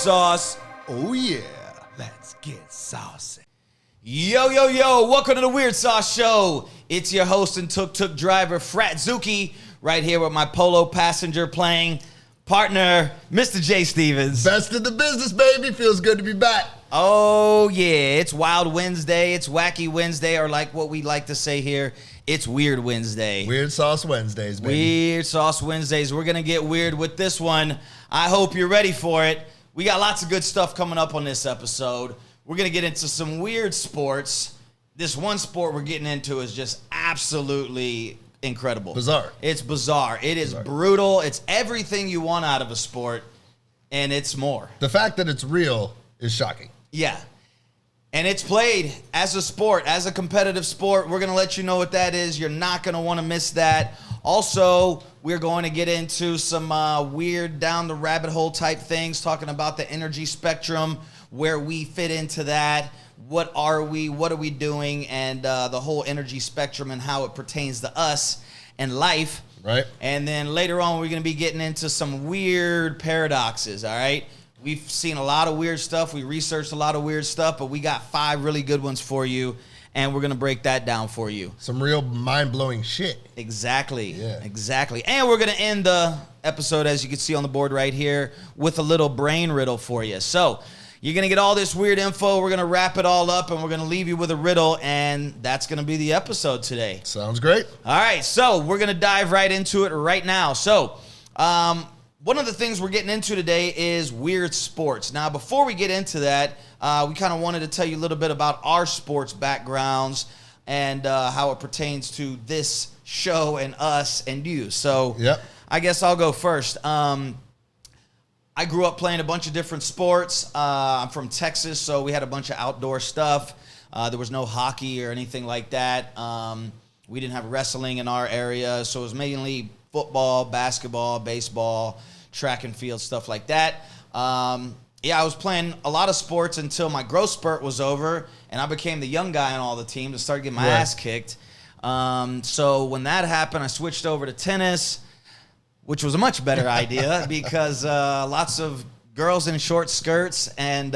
sauce. Oh yeah, let's get saucy. Yo, welcome to the Weird Sauce Show. It's your host and tuk-tuk driver, Fratzuki, right here with my polo passenger playing partner, Mr. J. Stevens. Best in the business, baby. Feels good to be back. Oh, yeah, it's Wild Wednesday, it's Wacky Wednesday, or like what we like to say here, it's Weird Wednesday. Weird Sauce Wednesdays, baby. Weird Sauce Wednesdays. We're going to get weird with this one. I hope you're ready for it. We got lots of good stuff coming up on this episode. We're going to get into some weird sports. This one sport we're getting into is just absolutely incredible. Bizarre. It's bizarre. It is brutal. It's everything you want out of a sport, and it's more. The fact that it's real is shocking. Yeah. And it's played as a sport, as a competitive sport. We're going to let you know what that is. You're not going to want to miss that. Also, we're going to get into some weird down the rabbit hole type things, talking about the energy spectrum, where we fit into that. What are we? What are we doing? And the whole energy spectrum and how it pertains to us and life. Right. And then later on, we're going to be getting into some weird paradoxes, all right? We've seen a lot of weird stuff. We researched a lot of weird stuff, but we got 5 really good ones for you, and we're going to break that down for you. Some real mind-blowing shit. Exactly. Yeah. Exactly. And we're going to end the episode, as you can see on the board right here, with a little brain riddle for you. So you're going to get all this weird info. We're going to wrap it all up, and we're going to leave you with a riddle, and that's going to be the episode today. Sounds great. All right, so we're going to dive right into it right now. So, one of the things we're getting into today is weird sports. Now, before we get into that, we kind of wanted to tell you a little bit about our sports backgrounds and how it pertains to this show and us and you. So, Yep. I guess I'll go first. I grew up playing a bunch of different sports. I'm from Texas, so we had a bunch of outdoor stuff. There was no hockey or anything like that. We didn't have wrestling in our area, so it was mainly football, basketball, baseball, track and field, stuff like that. I was playing a lot of sports until my growth spurt was over, and I became the young guy on all the teams and started getting my ass kicked. So when that happened, I switched over to tennis, which was a much better idea because lots of girls in short skirts and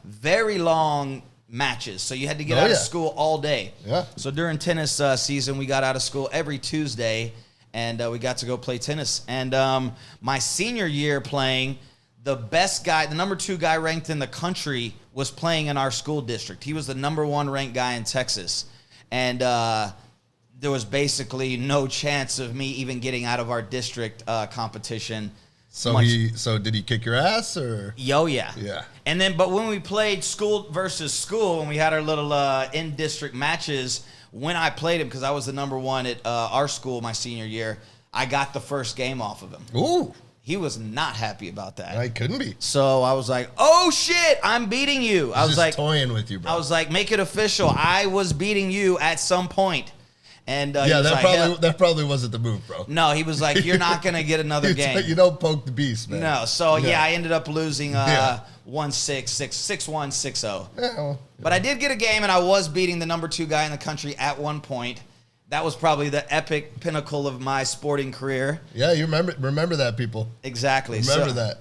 very long matches. So you had to get out of school all day. Yeah. So during tennis season, we got out of school every Tuesday, and we got to go play tennis. And my senior year playing, the best guy, the number 2 guy ranked in the country was playing in our school district. He was the number 1 ranked guy in Texas. And there was basically no chance of me even getting out of our district competition. So did he kick your ass or? Yo, yeah. Yeah. And then, but when we played school versus school, and we had our little in-district matches, when I played him, because I was the number 1 at our school my senior year, I got the first game off of him. Ooh. He was not happy about that. I couldn't be. So I was like, oh, shit, I'm beating you. I was just like, toying with you, bro. I was like, make it official. I was beating you at some point. And that probably wasn't the move, bro. No, he was like, you're not going to get another game. You don't poke the beast, man. No, so I ended up losing 1-6, 6-1, 6-0. Yeah. But I did get a game, and I was beating the number 2 guy in the country at one point. That was probably the epic pinnacle of my sporting career. Yeah, you remember that, people. Exactly. Remember that.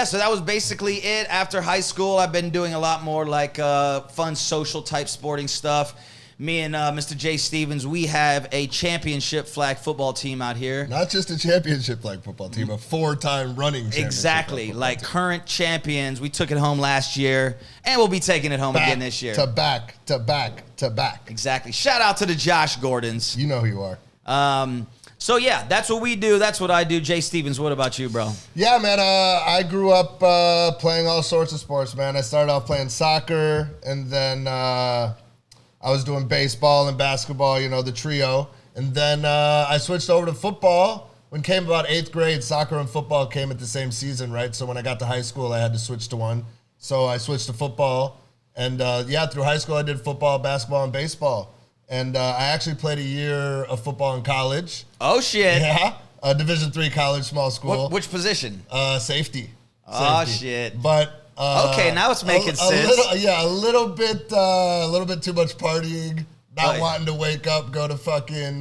So that was basically it. After high school, I've been doing a lot more like fun social type sporting stuff. Me and Mr. J. Stevens, we have a championship flag football team out here. Not just a championship flag football team, a 4-time running championship. Exactly, like current champions. We took it home last year, and we'll be taking it home again this year. To back. Exactly. Shout out to the Josh Gordons. You know who you are. So, yeah, that's what we do. That's what I do. Jay Stevens, what about you, bro? Yeah, man, I grew up playing all sorts of sports, man. I started off playing soccer, and then I was doing baseball and basketball, the trio. And then I switched over to football. When came about 8th grade, soccer and football came at the same season, right? So when I got to high school, I had to switch to one. So I switched to football. And, through high school, I did football, basketball, and baseball. And I actually played a year of football in college. Oh, shit. Yeah. A Division III college, small school. Which position? Safety. Oh, shit. But okay, now it's making sense. A little bit too much partying. Not wanting to wake up, go to fucking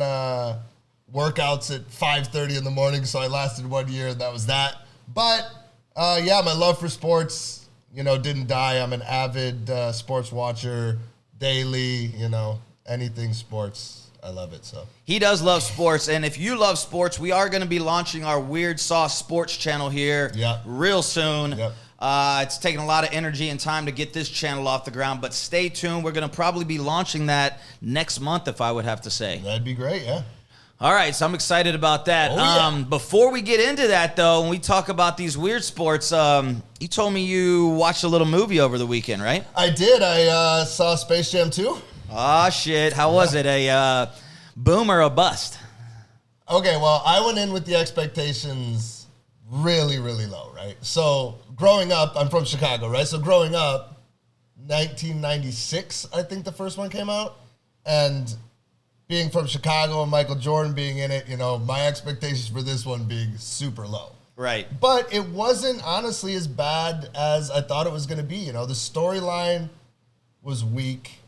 workouts at 5:30 in the morning. So I lasted 1 year, and that was that. But Yeah, my love for sports, didn't die. I'm an avid sports watcher daily, anything sports. I love it. So he does love sports, and if you love sports, we are going to be launching our Weird Sauce Sports channel here real soon. Yep. It's taking a lot of energy and time to get this channel off the ground, but stay tuned. We're going to probably be launching that next month, if I would have to say. That'd be great, yeah. All right, so I'm excited about that. Oh, yeah. Before we get into that, though, when we talk about these weird sports, you told me you watched a little movie over the weekend, right? I did. I saw Space Jam 2. Oh, shit. How was it? A boom or a bust? Okay, well, I went in with the expectations really, really low, right? So growing up, I'm from Chicago, right? So growing up, 1996, I think the first one came out. And being from Chicago and Michael Jordan being in it, my expectations for this one being super low. Right. But it wasn't honestly as bad as I thought it was going to be. The storyline was weak.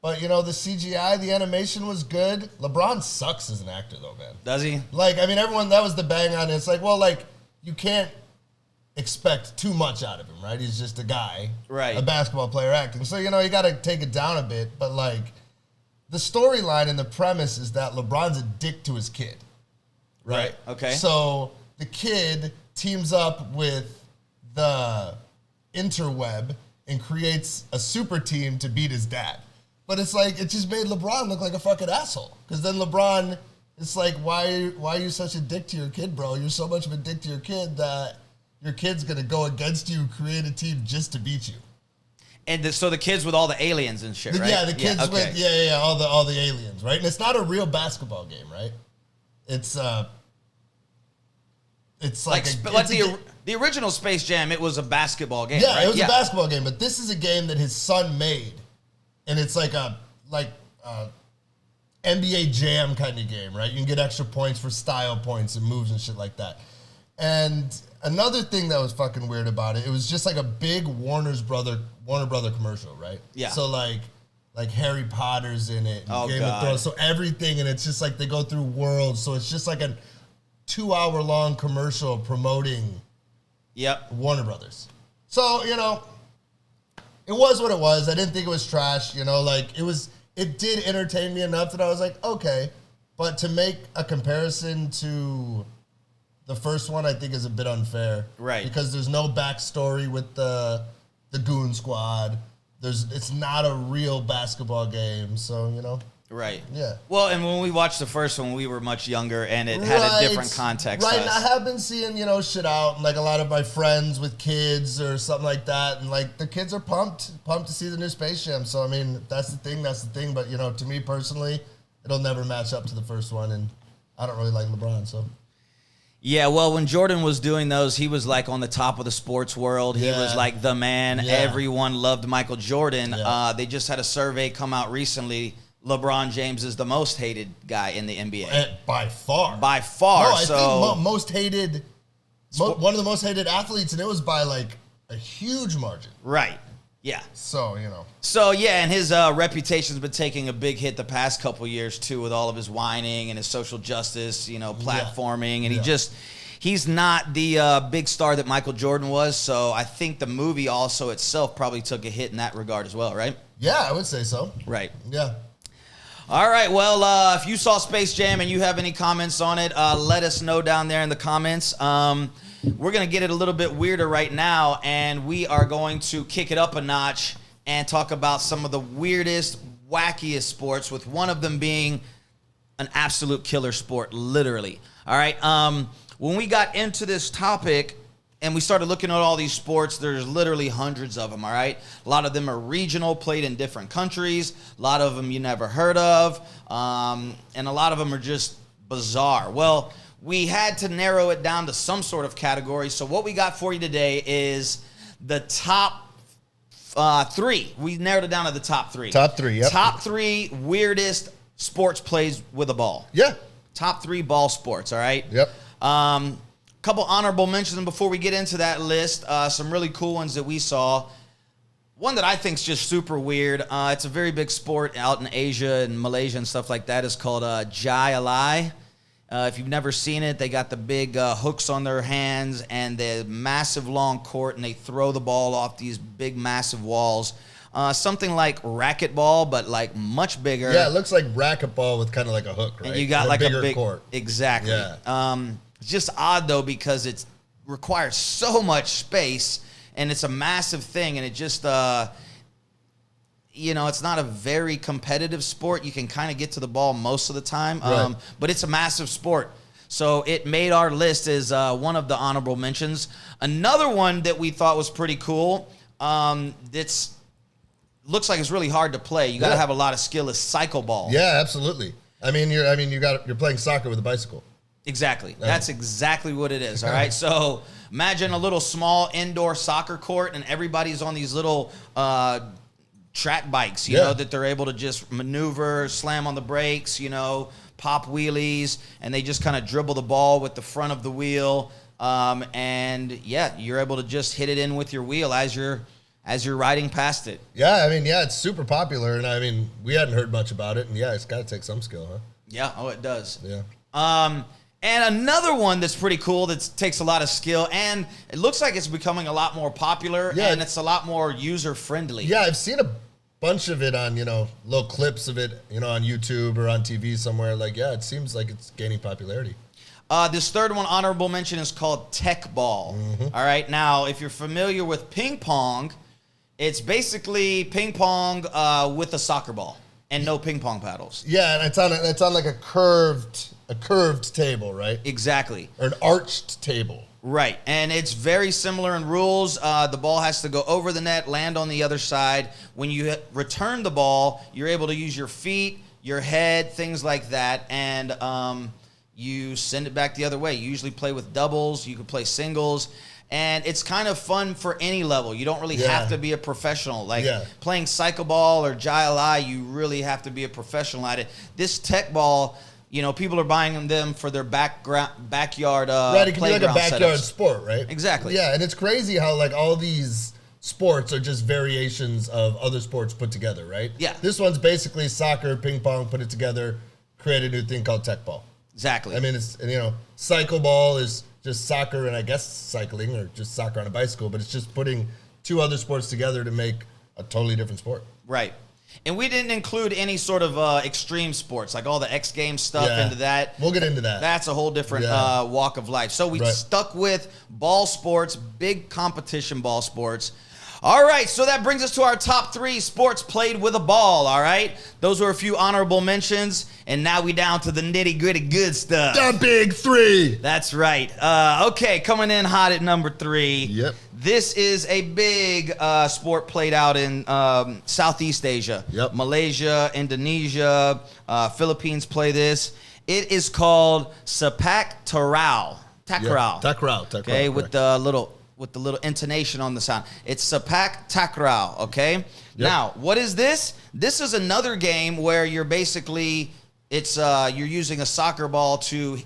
But, the CGI, the animation was good. LeBron sucks as an actor, though, man. Does he? Everyone, that was the bang on it. It's you can't expect too much out of him, right? He's just a guy. Right. A basketball player acting. So, you got to take it down a bit. But, the storyline and the premise is that LeBron's a dick to his kid. Right? Okay. So, the kid teams up with the interweb and creates a super team to beat his dad. But it's it just made LeBron look like a fucking asshole. Because then LeBron, it's why are you such a dick to your kid, bro? You're so much of a dick to your kid that your kid's going to go against you, create a team just to beat you. And so the kids with all the aliens and shit, right? Yeah, the kids with, all the aliens, right? And it's not a real basketball game, right? It's the original Space Jam, it was a basketball game, yeah, right? It was a basketball game, but this is a game that his son made. And it's a NBA Jam kind of game, right? You can get extra points for style points and moves and shit like that. And another thing that was fucking weird about it, it was just a big Warner Brother commercial, right? Yeah. So like Harry Potter's in it, and Game of Thrones, so everything, and it's just they go through worlds, so it's just a 2-hour-long commercial promoting Warner Brothers. So, it was what it was. I didn't think it was trash, it did entertain me enough that I was okay. But to make a comparison to the first one, I think is a bit unfair. Right. Because there's no backstory with the Goon Squad. It's not a real basketball game, so, Right. Yeah. Well, and when we watched the first one, we were much younger, and it had a different context. Right, and I have been seeing, shit out, and a lot of my friends with kids or something like that, and the kids are pumped to see the new Space Jam. So, I mean, that's the thing. But, to me personally, it'll never match up to the first one, and I don't really like LeBron, so. Yeah, well, when Jordan was doing those, he was on the top of the sports world. He was the man. Yeah. Everyone loved Michael Jordan. Yeah. They just had a survey come out recently. LeBron James is the most hated guy in the NBA. By far. By far. No, I think most hated, one of the most hated athletes, and it was by a huge margin. Right. Yeah. So, So, yeah, and his reputation's been taking a big hit the past couple years, too, with all of his whining and his social justice, platforming. And he's not the big star that Michael Jordan was. So I think the movie also itself probably took a hit in that regard as well, right? Yeah, I would say so. Right. Yeah. All right, well, if you saw Space Jam and you have any comments on it, let us know down there in the comments. We're going to get it a little bit weirder right now, and we are going to kick it up a notch and talk about some of the weirdest, wackiest sports, with one of them being an absolute killer sport, literally. All right, when we got into this topic, and we started looking at all these sports, there's literally hundreds of them, all right? A lot of them are regional, played in different countries. A lot of them you never heard of. And a lot of them are just bizarre. Well, we had to narrow it down to some sort of category. So what we got for you today is the top 3. We narrowed it down to the top 3. Top 3, yep. Top 3 weirdest sports plays with a ball. Yeah. Top 3 ball sports, all right? Yep. Couple honorable mentions, and before we get into that list, some really cool ones that we saw. One that I think is just super weird. It's a very big sport out in Asia and Malaysia and stuff like that. It's called Jai Alai. If you've never seen it, they got the big hooks on their hands and the massive long court, and they throw the ball off these big, massive walls. Something like racquetball, but like much bigger. Yeah, it looks like racquetball with kind of like a hook, right? And you got and like a a big court. Exactly. Yeah. It's just odd though because it requires so much space, and it's a massive thing, and it just it's not a very competitive sport. You can kind of get to the ball most of the time, Right. but it's a massive sport. So it made our list as one of the honorable mentions. Another one that we thought was pretty cool, that's looks like it's really hard to play. You got to have a lot of skill. Is cycle ball. Yeah, absolutely. You're playing soccer with a bicycle. Exactly. That's exactly what it is. All right. So imagine a little small indoor soccer court, and everybody's on these little track bikes, you know, that they're able to just maneuver, slam on the brakes, pop wheelies, and they just kind of dribble the ball with the front of the wheel. You're able to just hit it in with your wheel as you're riding past it. Yeah, it's super popular, and we hadn't heard much about it, and it's got to take some skill, huh? Yeah. Oh, it does. Yeah. And another one that's pretty cool that takes a lot of skill, and it looks like it's becoming a lot more popular, and it's a lot more user-friendly. Yeah, I've seen a bunch of it on, little clips of it, on YouTube or on TV somewhere. It seems like it's gaining popularity. This third one, honorable mention, is called tech ball. Mm-hmm. All right, now, if you're familiar with ping pong, it's basically ping pong with a soccer ball and no ping pong paddles. Yeah, and it's on like a curved table, right? Exactly. Or an arched table. Right, and it's very similar in rules. The ball has to go over the net, land on the other side. When you return the ball, you're able to use your feet, your head, things like that, and you send it back the other way. You usually play with doubles. You can play singles. And it's kind of fun for any level. You don't really have to be a professional. Playing cycle ball or JLI, you really have to be a professional at it. This tech ball, people are buying them for their backyard right, it can be like a backyard setups. Sport, right? Exactly. Yeah, and it's crazy how all these sports are just variations of other sports put together, right? Yeah. This one's basically soccer, ping pong, put it together, create a new thing called tech ball. Exactly. Cycle ball is just soccer and I guess cycling, or just soccer on a bicycle, but it's just putting two other sports together to make a totally different sport. Right. And we didn't include any sort of extreme sports, like all the X Games stuff into that. We'll get into that. That's a whole different walk of life. So we stuck with ball sports, big competition ball sports. All right, so that brings us to our top 3 sports played with a ball, all right? Those were a few honorable mentions, and now we down to the nitty-gritty good stuff. The big 3. That's right. Okay, coming in hot at number 3. Yep. This is a big sport played out in Southeast Asia. Yep. Malaysia, Indonesia, Philippines play this. It is called sepak takraw. Takraw. Yep. Takraw. Okay, with the little intonation on the sound. It's sepak takraw, okay? Yep. Now, what is this? This is another game where you're basically, you're using a soccer ball to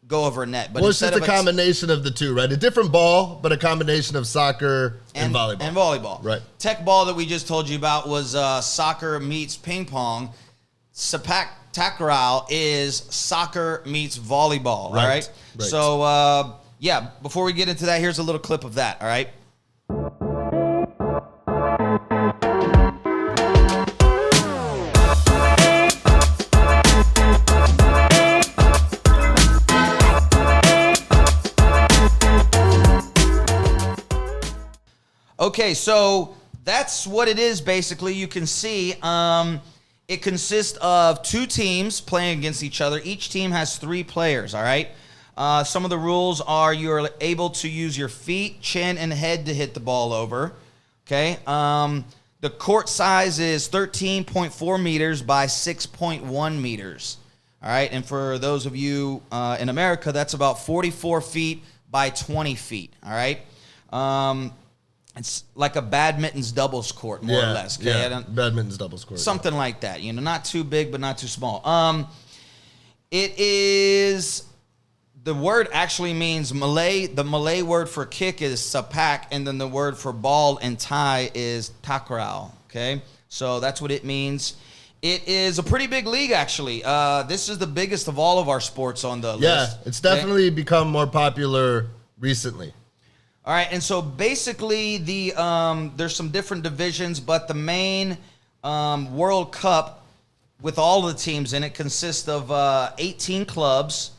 go over a net. But it's just a combination of the two, right? A different ball, but a combination of soccer and volleyball. And volleyball. Right. Tech ball that we just told you about was soccer meets ping pong. Sepak takraw is soccer meets volleyball, right. all right? So, before we get into that, here's a little clip of that, all right? Okay, so that's what it is, basically. You can see it consists of 2 teams playing against each other. Each team has 3 players, all right? Some of the rules are you're able to use your feet, chin, and head to hit the ball over. Okay. The court size is 13.4 meters by 6.1 meters. All right. And for those of you in America, that's about 44 feet by 20 feet. All right. It's like a badminton's doubles court, more or less. Okay? Yeah, badminton's doubles court. Something like that. Not too big, but not too small. It is... The word actually means Malay. The Malay word for kick is sepak, and then the word for ball in Thai is takraw. Okay, so that's what it means. It is a pretty big league, actually. This is the biggest of all of our sports on the list. Yeah, it's definitely become more popular recently. All right, and so basically there's some different divisions, but the main World Cup with all of the teams in it consists of 18 clubs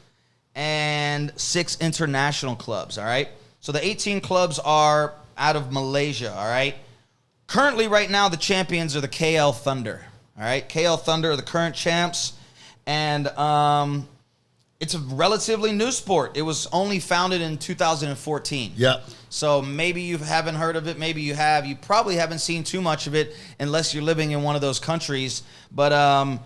and 6 international clubs, all right? So the 18 clubs are out of Malaysia, all right? Currently, right now, the champions are the KL Thunder, all right? KL Thunder are the current champs, and it's a relatively new sport. It was only founded in 2014. Yeah. So maybe you haven't heard of it. Maybe you have. You probably haven't seen too much of it unless you're living in one of those countries. But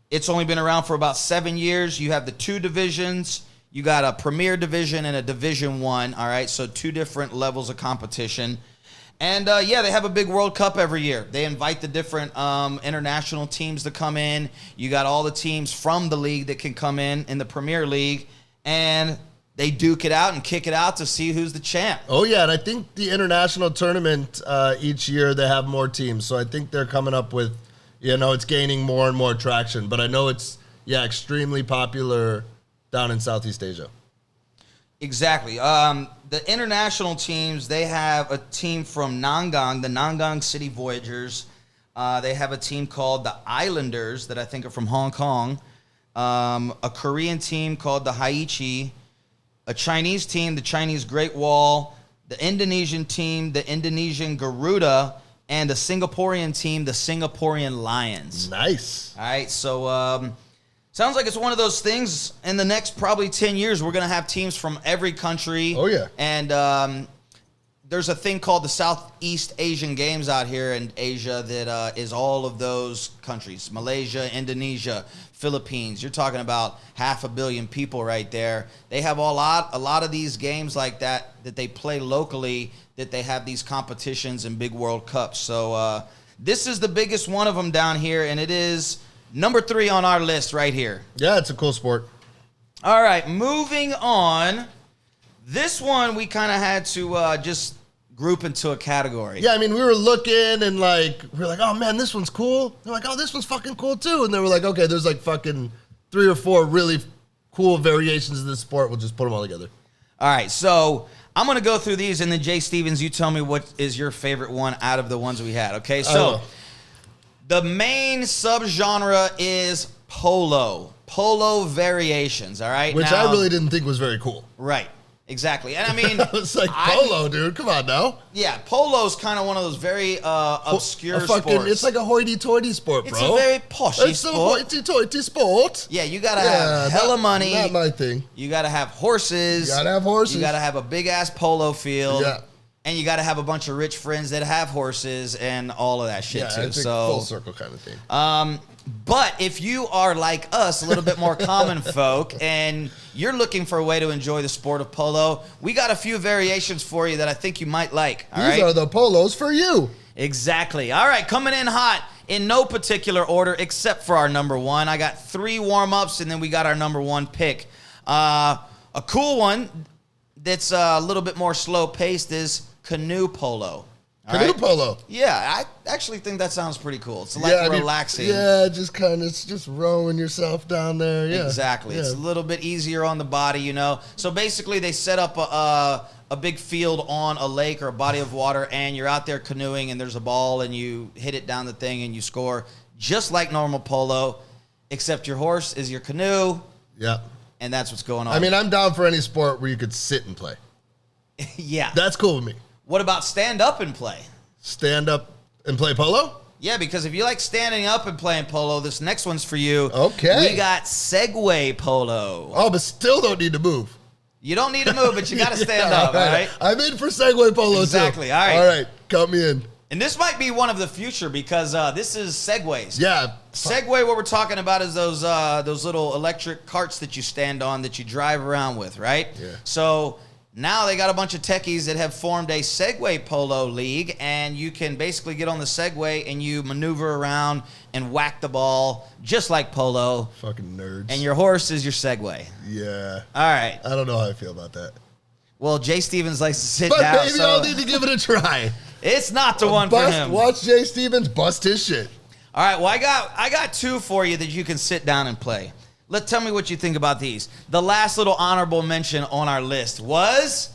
it's only been around for about 7 years. You have the 2 divisions. You got a Premier Division and a Division 1. All right, so 2 different levels of competition. And, they have a big World Cup every year. They invite the different international teams to come in. You got all the teams from the league that can come in the Premier League. And they duke it out and kick it out to see who's the champ. Oh, yeah, and I think the international tournament each year, they have more teams. So I think they're coming up with, it's gaining more and more traction. But I know it's, extremely popular down in Southeast Asia. Exactly. The international teams, they have a team from Nangang, the Nangang City Voyagers. They have a team called the Islanders that I think are from Hong Kong. A Korean team called the Haiichi. A Chinese team, the Chinese Great Wall. The Indonesian team, the Indonesian Garuda. And the Singaporean team, the Singaporean Lions. Nice. All right, so sounds like it's one of those things. In the next probably 10 years, we're going to have teams from every country. Oh, yeah. And there's a thing called the Southeast Asian Games out here in Asia that is all of those countries. Malaysia, Indonesia, Philippines. You're talking about 500 million people right there. They have a lot of these games like that they play locally, that they have these competitions and big World Cups. So this is the biggest one of them down here, and it is number 3 on our list right here. Yeah, it's a cool sport. All right, moving on. This one we kind of had to just group into a category. Yeah, I mean, we were looking and we were like, oh man, this one's cool. They're like, oh, this one's fucking cool too. And they were like, okay, there's fucking 3 or 4 really cool variations of this sport. We'll just put them all together. All right, so I'm going to go through these, and then Jay Stevens, you tell me what is your favorite one out of the ones we had, okay? So the main subgenre is polo. Polo variations, all right? Which I really didn't think was very cool. Right. Exactly. And I mean, I was like, polo, dude. Come on now. Yeah, polo's kind of one of those very obscure sports. It's like a hoity-toity sport, bro. It's a very poshy sport. It's a hoity-toity sport. Yeah, you got to have hella money. Not my thing. You got to have horses. You got to have horses. You got to have a big-ass polo field. Yeah. And you got to have a bunch of rich friends that have horses and all of that shit, too. I think full circle kind of thing. But if you are like us, a little bit more common folk, and you're looking for a way to enjoy the sport of polo, we got a few variations for you that I think you might like. These are the polos for you. Exactly. All right, coming in hot in no particular order except for our number 1. I got 3 warm-ups, and then we got our number 1 pick. A cool one that's a little bit more slow-paced is canoe polo. Canoe polo. Yeah, I actually think that sounds pretty cool. It's relaxing. It's just rowing yourself down there. Yeah, exactly. Yeah. It's a little bit easier on the body, So basically, they set up a big field on a lake or a body of water, and you're out there canoeing, and there's a ball, and you hit it down the thing, and you score just like normal polo, except your horse is your canoe. Yeah. And that's what's going on. I mean, I'm down for any sport where you could sit and play. Yeah. That's cool with me. What about stand up and play? Stand up and play polo? Yeah, because if you like standing up and playing polo, this next one's for you. Okay. We got Segway polo. Oh, but still don't need to move. You don't need to move, but you got to stand up, all right? I'm in for Segway polo, exactly. too. All right. All right, count me in. And this might be one of the future because this is Segways. Yeah. Segway, what we're talking about is those little electric carts that you stand on that you drive around with, right? Yeah. So now they got a bunch of techies that have formed a Segway polo league, and you can basically get on the Segway and you maneuver around and whack the ball just like polo. Fucking nerds. And your horse is your Segway. Yeah. All right. I don't know how I feel about that. Well, Jay Stevens likes to sit but down. Maybe I'll need to give it a try. It's not the one for him. Watch Jay Stevens bust his shit. All right, well, I got two for you that you can sit down and play. Tell me what you think about these. The last little honorable mention on our list was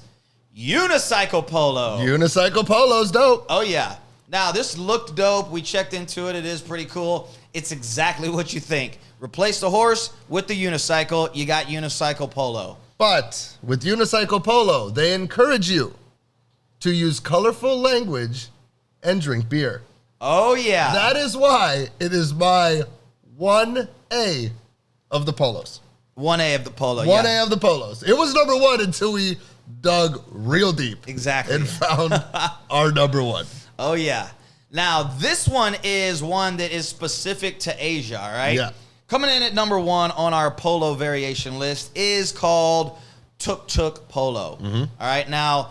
unicycle polo. Unicycle polo's dope. Oh, yeah. Now, this looked dope. We checked into it. It is pretty cool. It's exactly what you think. Replace the horse with the unicycle. You got unicycle polo. But with unicycle polo, they encourage you to use colorful language and drink beer. Oh, yeah. That is why it is my 1A of the polos. 1A of the polo, 1A of the polos. It was number one until we dug real deep. Exactly. And found our number one. Oh, yeah. Now, this one is one that is specific to Asia, all right? Yeah. Coming in at number one on our polo variation list is called tuk-tuk polo. Mm-hmm. All right, now,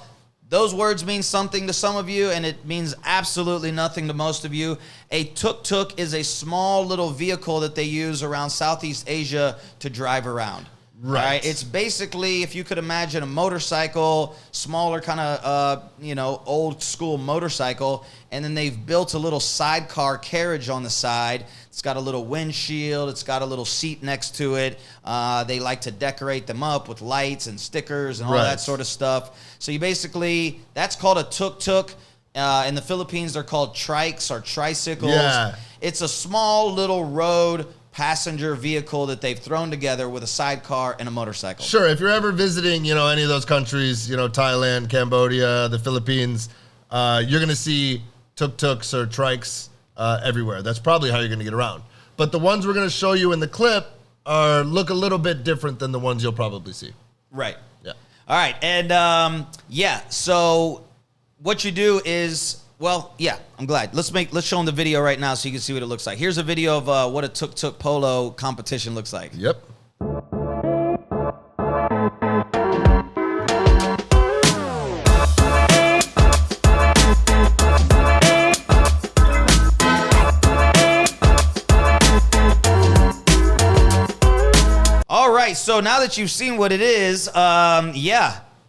those words mean something to some of you, and it means absolutely nothing to most of you. A tuk-tuk is a small little vehicle that they use around Southeast Asia to drive around. Right. All right? It's basically, if you could imagine a motorcycle, smaller kind of, old school motorcycle, and then they've built a little sidecar carriage on the side. It's got a little windshield. It's got a little seat next to it. They like to decorate them up with lights and stickers and all that sort of stuff. So you basically, that's called a tuk-tuk. In the Philippines, they're called trikes or tricycles. Yeah. It's a small little road passenger vehicle that they've thrown together with a sidecar and a motorcycle. Sure, if you're ever visiting, any of those countries, Thailand, Cambodia, the Philippines, you're going to see tuk-tuks or trikes everywhere. That's probably how you're going to get around. But the ones we're going to show you in the clip look a little bit different than the ones you'll probably see. Right. Yeah. All right. And so what you do is, I'm glad. Let's show them the video right now so you can see what it looks like. Here's a video of what a tuk-tuk polo competition looks like. Yep. All right, so now that you've seen what it is,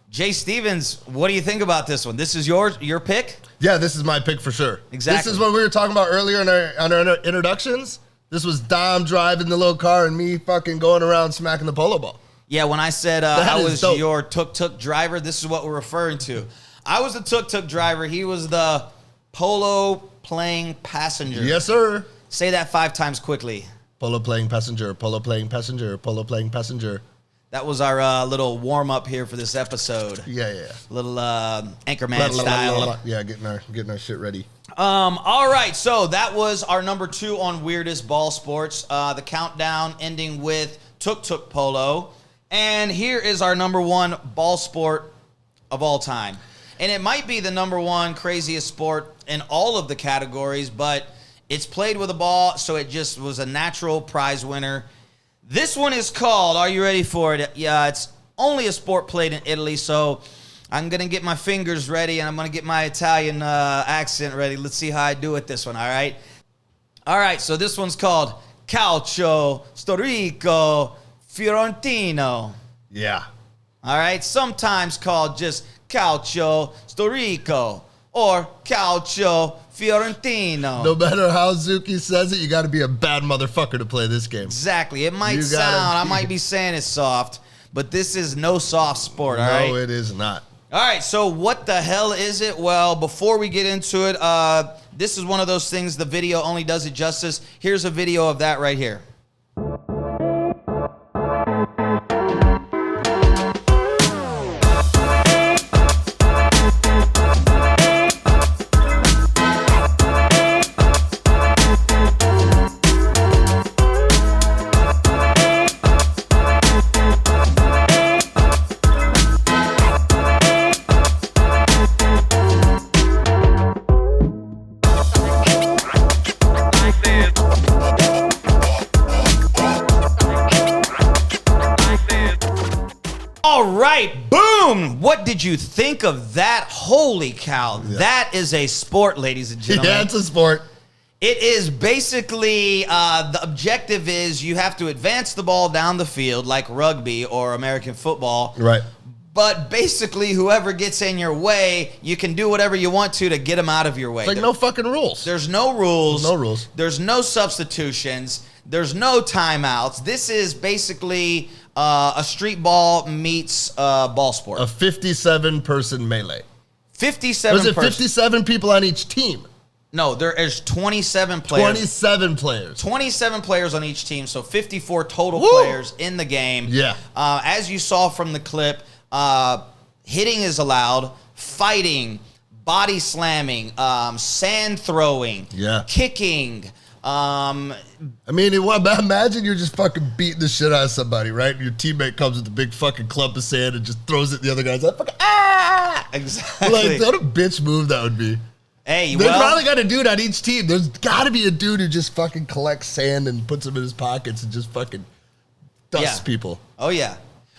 Jay Stevens, what do you think about this one? This is your pick? Yeah, this is my pick for sure. Exactly. This is what we were talking about earlier in our introductions. This was Dom driving the little car and me fucking going around smacking the polo ball. Yeah, when I said I was your tuk-tuk driver, this is what we're referring to. I was the tuk-tuk driver. He was the polo playing passenger. Yes, sir. Say that 5 times quickly. Polo playing passenger, polo playing passenger, polo playing passenger. That was our little warm-up here for this episode. Yeah. Little Anchorman style. Yeah, getting our shit ready. All right, so that was our number 2 on Weirdest Ball Sports. The countdown ending with tuk-tuk polo. And here is our number 1 ball sport of all time. And it might be the number 1 craziest sport in all of the categories, but it's played with a ball, so it just was a natural prize winner. This one is called, are you ready for it? Yeah, it's only a sport played in Italy, so I'm going to get my fingers ready, and I'm going to get my Italian accent ready. Let's see how I do with this one, all right? All right, so this one's called Calcio Storico Fiorentino. Yeah. All right, sometimes called just Calcio Storico or Calcio Fiorentino. No matter how Zuki says it, you got to be a bad motherfucker to play this game. Exactly. It might I might be saying it's soft, but this is no soft sport, all right? No, it is not. All right, so what the hell is it? Well, before we get into it, this is one of those things the video only does it justice. Here's a video of that right here. All right, boom! What did you think of that? Holy cow. Yeah. That is a sport, ladies and gentlemen. Yeah, it's a sport. It is basically, the objective is you have to advance the ball down the field like rugby or American football. Right. But basically, whoever gets in your way, you can do whatever you want to get them out of your way. It's like no fucking rules. There's no rules. No rules. There's no substitutions. There's no timeouts. This is basically a street ball meets ball sport. A 57-person melee. 57. Or is it 57 people on each team? No, there is 27 players. 27 players. 27 players on each team, so 54 total Woo! players in the game. Yeah. As you saw from the clip, hitting is allowed, fighting, body slamming, sand throwing, kicking. I mean, imagine you're just fucking beating the shit out of somebody, right? And your teammate comes with a big fucking clump of sand and just throws it at the other guy's like, ah! Exactly. Like, what a bitch move that would be. Hey, They probably got a dude on each team. There's got to be a dude who just fucking collects sand and puts them in his pockets and just fucking dusts people. Oh, yeah.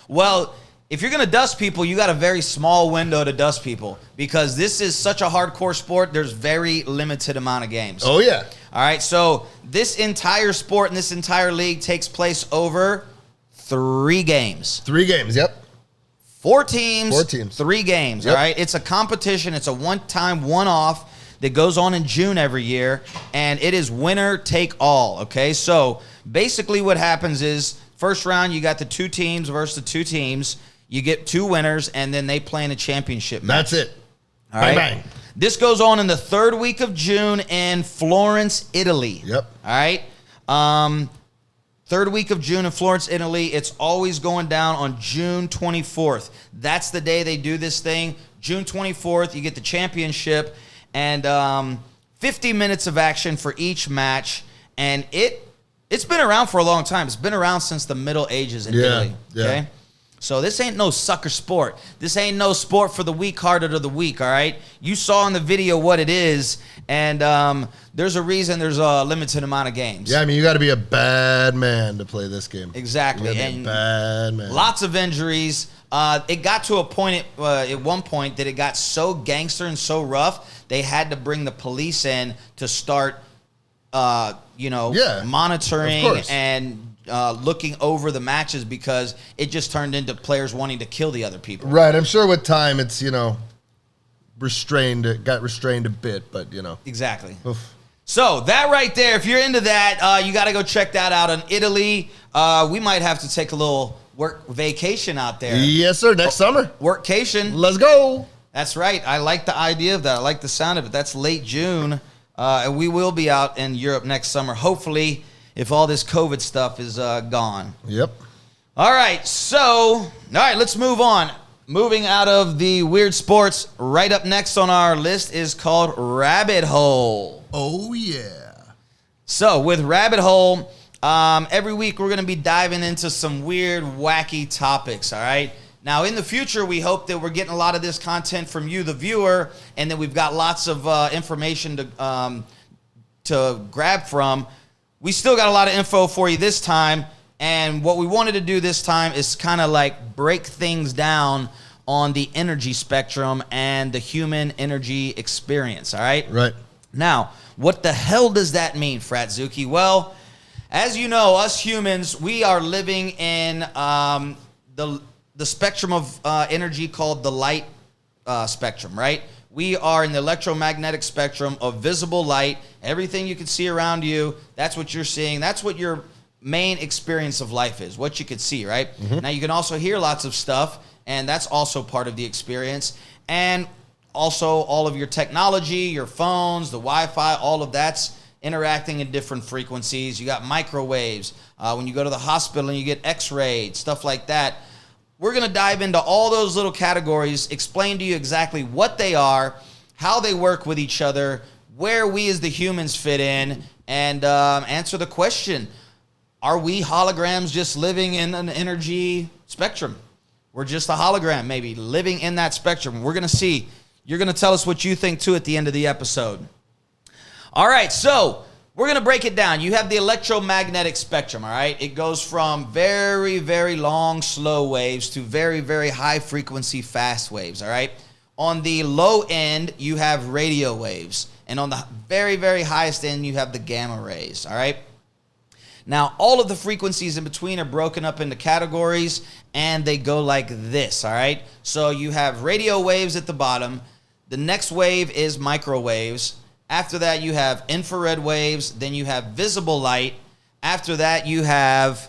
Well, if you're going to dust people, you got a very small window to dust people because this is such a hardcore sport. There's very limited amount of games. Oh, yeah. All right, so this entire sport and this entire league takes place over 3 games. 3 games, yep. 4 teams. 4 teams. 3 games, Yep. all right? It's a competition. It's a one-time, one-off that goes on in June every year, and it is winner take all, okay? So basically what happens is first round, you got the 2 teams versus the 2 teams. You get 2 winners, and then they play in a championship match. That's it. All right? Bang, bang. This goes on in the 3rd week of June in Florence, Italy. Yep. All right? 3rd week of June in Florence, Italy. It's always going down on June 24th. That's the day they do this thing. June 24th, you get the championship, and 50 minutes of action for each match. And it's been around for a long time. It's been around since the Middle Ages in Italy. Yeah. Okay? So this ain't no sucker sport. This ain't no sport for the weak-hearted or the weak, all right? You saw in the video what it is, and there's a reason there's a limited amount of games. Yeah, I mean, you got to be a bad man to play this game. Exactly. You gotta be a bad man. Lots of injuries. It got to a point at one point that it got so gangster and so rough, they had to bring the police in to start, monitoring and looking over the matches because it just turned into players wanting to kill the other people. Right. I'm sure with time it's, restrained. It got restrained a bit, but, Exactly. Oof. So that right there, if you're into that, you got to go check that out in Italy. We might have to take a little work vacation out there. Yes, sir. Next summer. Workcation. Let's go. That's right. I like the idea of that. I like the sound of it. That's late June. And we will be out in Europe next summer, hopefully, if all this COVID stuff is gone. Yep. All right. Let's move on. Moving out of the weird sports, right up next on our list is called Rabbit Hole. Oh, yeah. So with Rabbit Hole, every week we're going to be diving into some weird, wacky topics, all right? Now, in the future, we hope that we're getting a lot of this content from you, the viewer, and that we've got lots of information to grab from. We still got a lot of info for you this time, and what we wanted to do this time is kind of like break things down on the energy spectrum and the human energy experience, all right? Right. Now, what the hell does that mean, Fratzuki? Well, as you know, us humans, we are living in the spectrum of energy called the light spectrum, right? We are in the electromagnetic spectrum of visible light. Everything you can see around you, that's what you're seeing. That's what your main experience of life is, what you could see, right? Mm-hmm. Now, you can also hear lots of stuff, and that's also part of the experience. And also all of your technology, your phones, the Wi-Fi, all of that's interacting in different frequencies. You got microwaves. When you go to the hospital and you get x-rayed, stuff like that. We're going to dive into all those little categories, explain to you exactly what they are, how they work with each other, where we as the humans fit in, and answer the question, are we holograms just living in an energy spectrum? We're just a hologram, maybe, living in that spectrum. We're going to see. You're going to tell us what you think, too, at the end of the episode. All right, so we're going to break it down. You have the electromagnetic spectrum, all right? It goes from very, very long, slow waves to very, very high-frequency, fast waves, all right? On the low end, you have radio waves. And on the very, very highest end, you have the gamma rays, all right? Now, all of the frequencies in between are broken up into categories, and they go like this, all right? So you have radio waves at the bottom. The next wave is microwaves. After that, you have infrared waves. Then you have visible light. After that, you have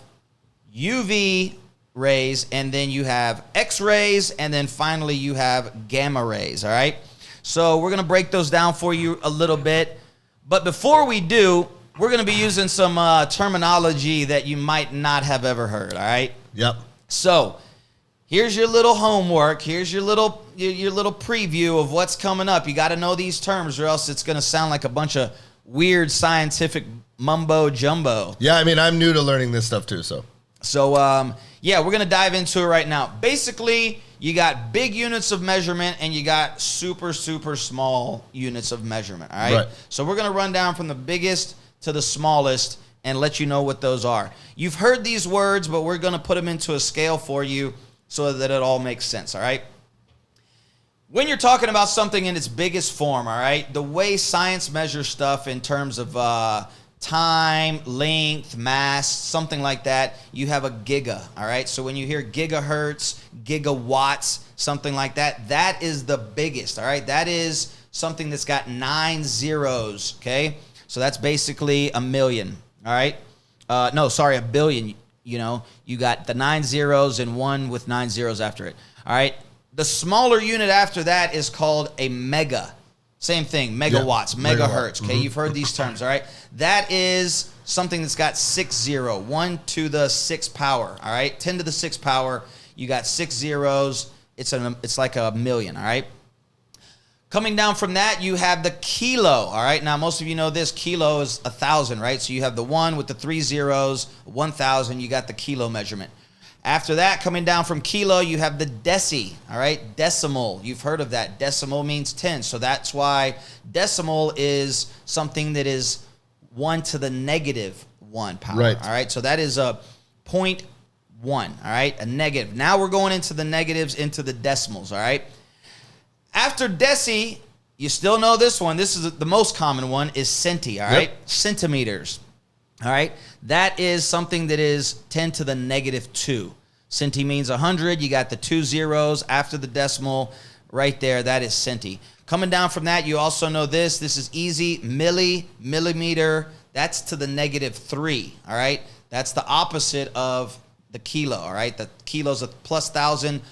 UV rays, and then you have X-rays, and then finally you have gamma rays, all right? So we're going to break those down for you a little bit. But before we do, we're going to be using some terminology that you might not have ever heard, all right? Yep. So here's your little homework. Here's your little preview of what's coming up. You got to know these terms, or else it's going to sound like a bunch of weird scientific mumbo jumbo. Yeah, I mean, I'm new to learning this stuff too, so. So, yeah, we're going to dive into it right now. Basically, you got big units of measurement and you got super, super small units of measurement, all right? Right. So we're going to run down from the biggest to the smallest and let you know what those are. You've heard these words, but we're going to put them into a scale for you so that it all makes sense, all right? When you're talking about something in its biggest form, all right, the way science measures stuff in terms of time, length, mass, something like that, you have a giga, all right? So when you hear gigahertz, gigawatts, something like that, that is the biggest, all right? That is something that's got 9 zeros, okay? So that's basically a million, all right? No, sorry, a billion. You know, you got the 9 zeros and one with 9 zeros after it, all right? The smaller unit after that is called a mega. Same thing, megawatts, megahertz, okay? You've heard these terms, all right? That is something that's got 6 0, 1 to the 6th power, all right? 10 to the 6th power, you got 6 zeros, it's like a million, all right? Coming down from that, you have the kilo, all right? Now, most of you know this, kilo is 1,000, right? So you have the 1 with the 3 zeros, 1,000, you got the kilo measurement. After that, coming down from kilo, you have the deci, all right? Decimal, you've heard of that. Decimal means 10, so that's why decimal is something that is 1 to the negative 1 power, right. All right? So that is a 0.1, all right? A negative. Now we're going into the negatives, into the decimals, all right? After deci, you still know this one. This is the most common one, is centi, all right? Centimeters, all right? That is something that is 10 to the negative 2. Centi means 100. You got the 2 zeros after the decimal right there. That is centi. Coming down from that, you also know this. This is easy. Millimeter. That's to the negative 3, all right? That's the opposite of the kilo, all right? The kilo's a plus 1,000.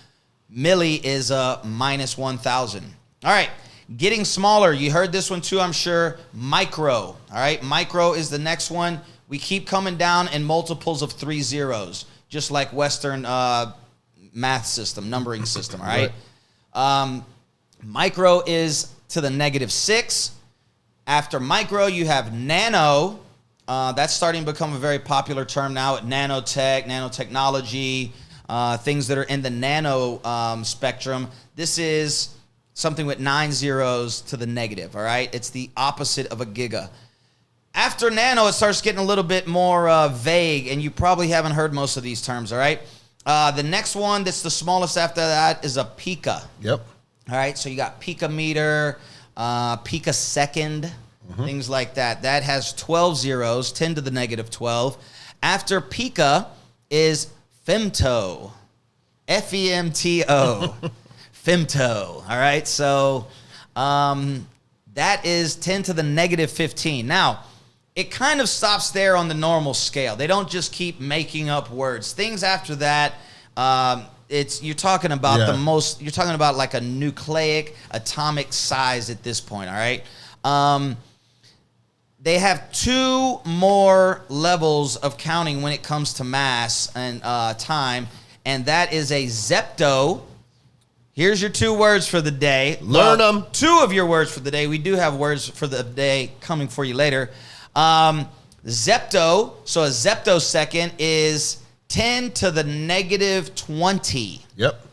Milli is a minus 1,000. All right, getting smaller. You heard this one too, I'm sure. Micro, all right? Micro is the next one. We keep coming down in multiples of 3 zeros, just like Western math system, numbering system, all right? Micro is to the negative 6. After micro, you have nano. That's starting to become a very popular term now at nanotech, nanotechnology, things that are in the nano spectrum. This is something with 9 zeros to the negative, all right? It's the opposite of a giga. After nano, it starts getting a little bit more vague, and you probably haven't heard most of these terms, all right? The next one that's the smallest after that is a pica. Yep. All right, so you got picometer, picosecond, things like that. That has 12 zeros, 10 to the negative 12. After pica is femto, F-E-M-T-O, femto, all right? So that is 10 to the negative 15. Now, it kind of stops there on the normal scale. They don't just keep making up words. Things after that, you're talking about you're talking about like a nucleic atomic size at this point, all right? They have 2 more levels of counting when it comes to mass and time, and that is a zepto. Here's your 2 words for the day. Learn them. 2 of your words for the day. We do have words for the day coming for you later. Zepto, so a zeptosecond is 10 to the negative 20. Yep.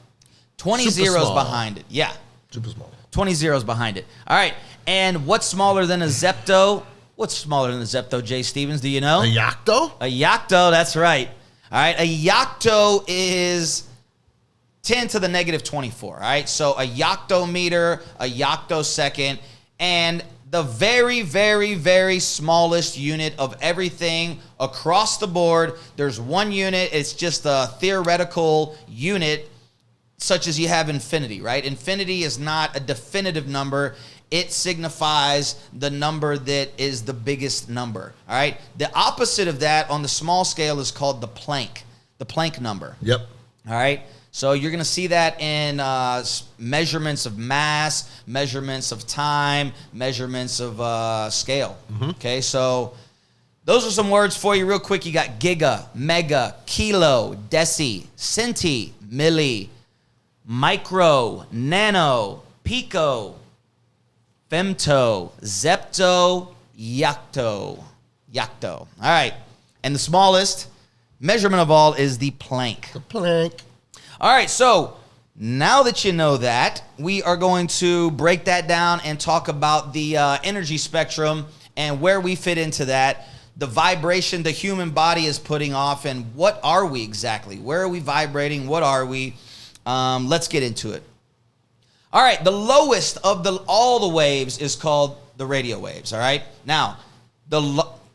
20 Super zeros small. behind it. Yeah. Super small. 20 zeros behind it. All right. And what's smaller than a zepto? What's smaller than a zepto, Jay Stevens? Do you know? A yocto? A yocto, that's right. All right. A yocto is 10 to the negative 24. All right. So a yoctometer, a yoctosecond, and the very, very, very smallest unit of everything across the board. There's one unit. It's just a theoretical unit, such as you have infinity, right? Infinity is not a definitive number. It signifies the number that is the biggest number, all right? The opposite of that on the small scale is called the Planck number. Yep. All right? So you're going to see that in measurements of mass, measurements of time, measurements of scale. Okay, so those are some words for you real quick. You got giga, mega, kilo, deci, centi, milli, micro, nano, pico, femto, zepto, yocto. All right, and the smallest measurement of all is the Planck. The Planck. All right, so now that you know that, we are going to break that down and talk about the energy spectrum and where we fit into that, the vibration the human body is putting off, and what are we exactly? Where are we vibrating? What are we? Let's get into it. All right, the lowest of all the waves is called the radio waves, all right? Now,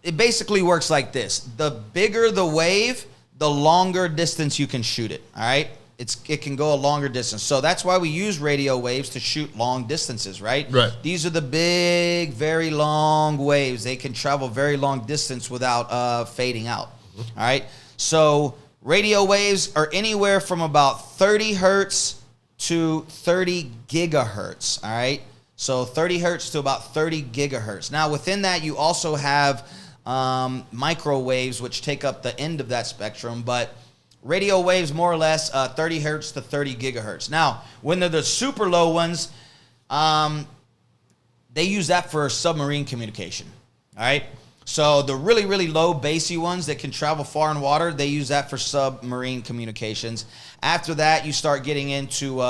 it basically works like this. The bigger the wave, the longer distance you can shoot it, all right? It can go a longer distance. So that's why we use radio waves to shoot long distances, right? Right. These are the big, very long waves. They can travel very long distance without fading out, all right? So radio waves are anywhere from about 30 hertz to 30 gigahertz, all right? So 30 hertz to about 30 gigahertz. Now, within that, you also have microwaves, which take up the end of that spectrum, but radio waves, more or less, 30 hertz to 30 gigahertz. Now, when they're the super low ones, they use that for submarine communication, all right? So the really, really low bassy ones that can travel far in water, they use that for submarine communications. After that, you start getting into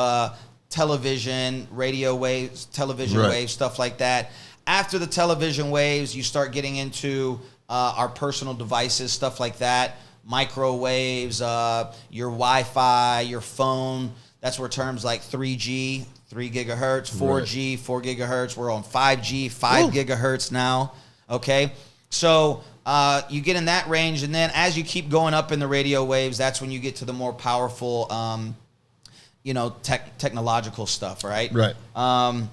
television, radio waves, television waves, stuff like that. After the television waves, you start getting into our personal devices, stuff like that. Microwaves, your Wi-Fi, your phone. That's where terms like 3G, 3 gigahertz, 4G, 4 gigahertz. We're on 5G, 5 gigahertz now. Okay, so you get in that range, and then as you keep going up in the radio waves, that's when you get to the more powerful, technological stuff, right? Right. All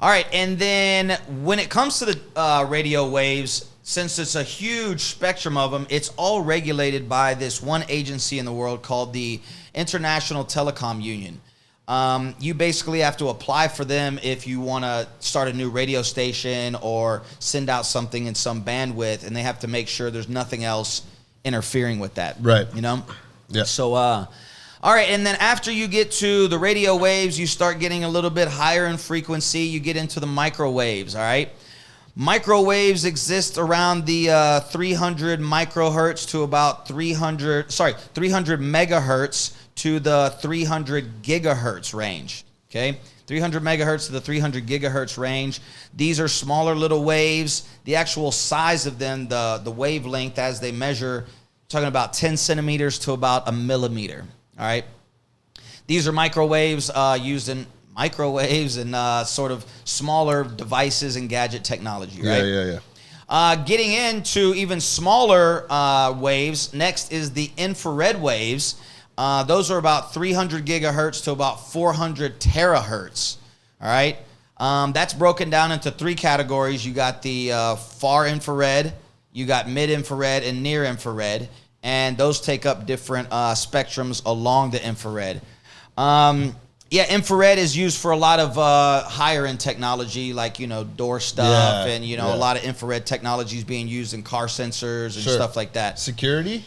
right, and then when it comes to the radio waves, since it's a huge spectrum of them, it's all regulated by this one agency in the world called the International Telecom Union. You basically have to apply for them if you want to start a new radio station or send out something in some bandwidth, and they have to make sure there's nothing else interfering with that. Right. You know? Yeah. So, all right, and then after you get to the radio waves, you start getting a little bit higher in frequency. You get into the microwaves, all right? Microwaves exist around the 300 microhertz to about 300 megahertz to the 300 gigahertz range, okay? 300 megahertz to the 300 gigahertz range. These are smaller little waves. The actual size of them, the wavelength as they measure, talking about 10 centimeters to about a millimeter, all right? These are microwaves used in microwaves and sort of smaller devices and gadget technology, right? Yeah. Getting into even smaller waves, next is the infrared waves. Those are about 300 gigahertz to about 400 terahertz, all right? That's broken down into three categories. You got the far infrared, you got mid-infrared, and near infrared, and those take up different spectrums along the infrared. Infrared is used for a lot of higher-end technology, like, door stuff, and, a lot of infrared technologies being used in car sensors and stuff like that. Security?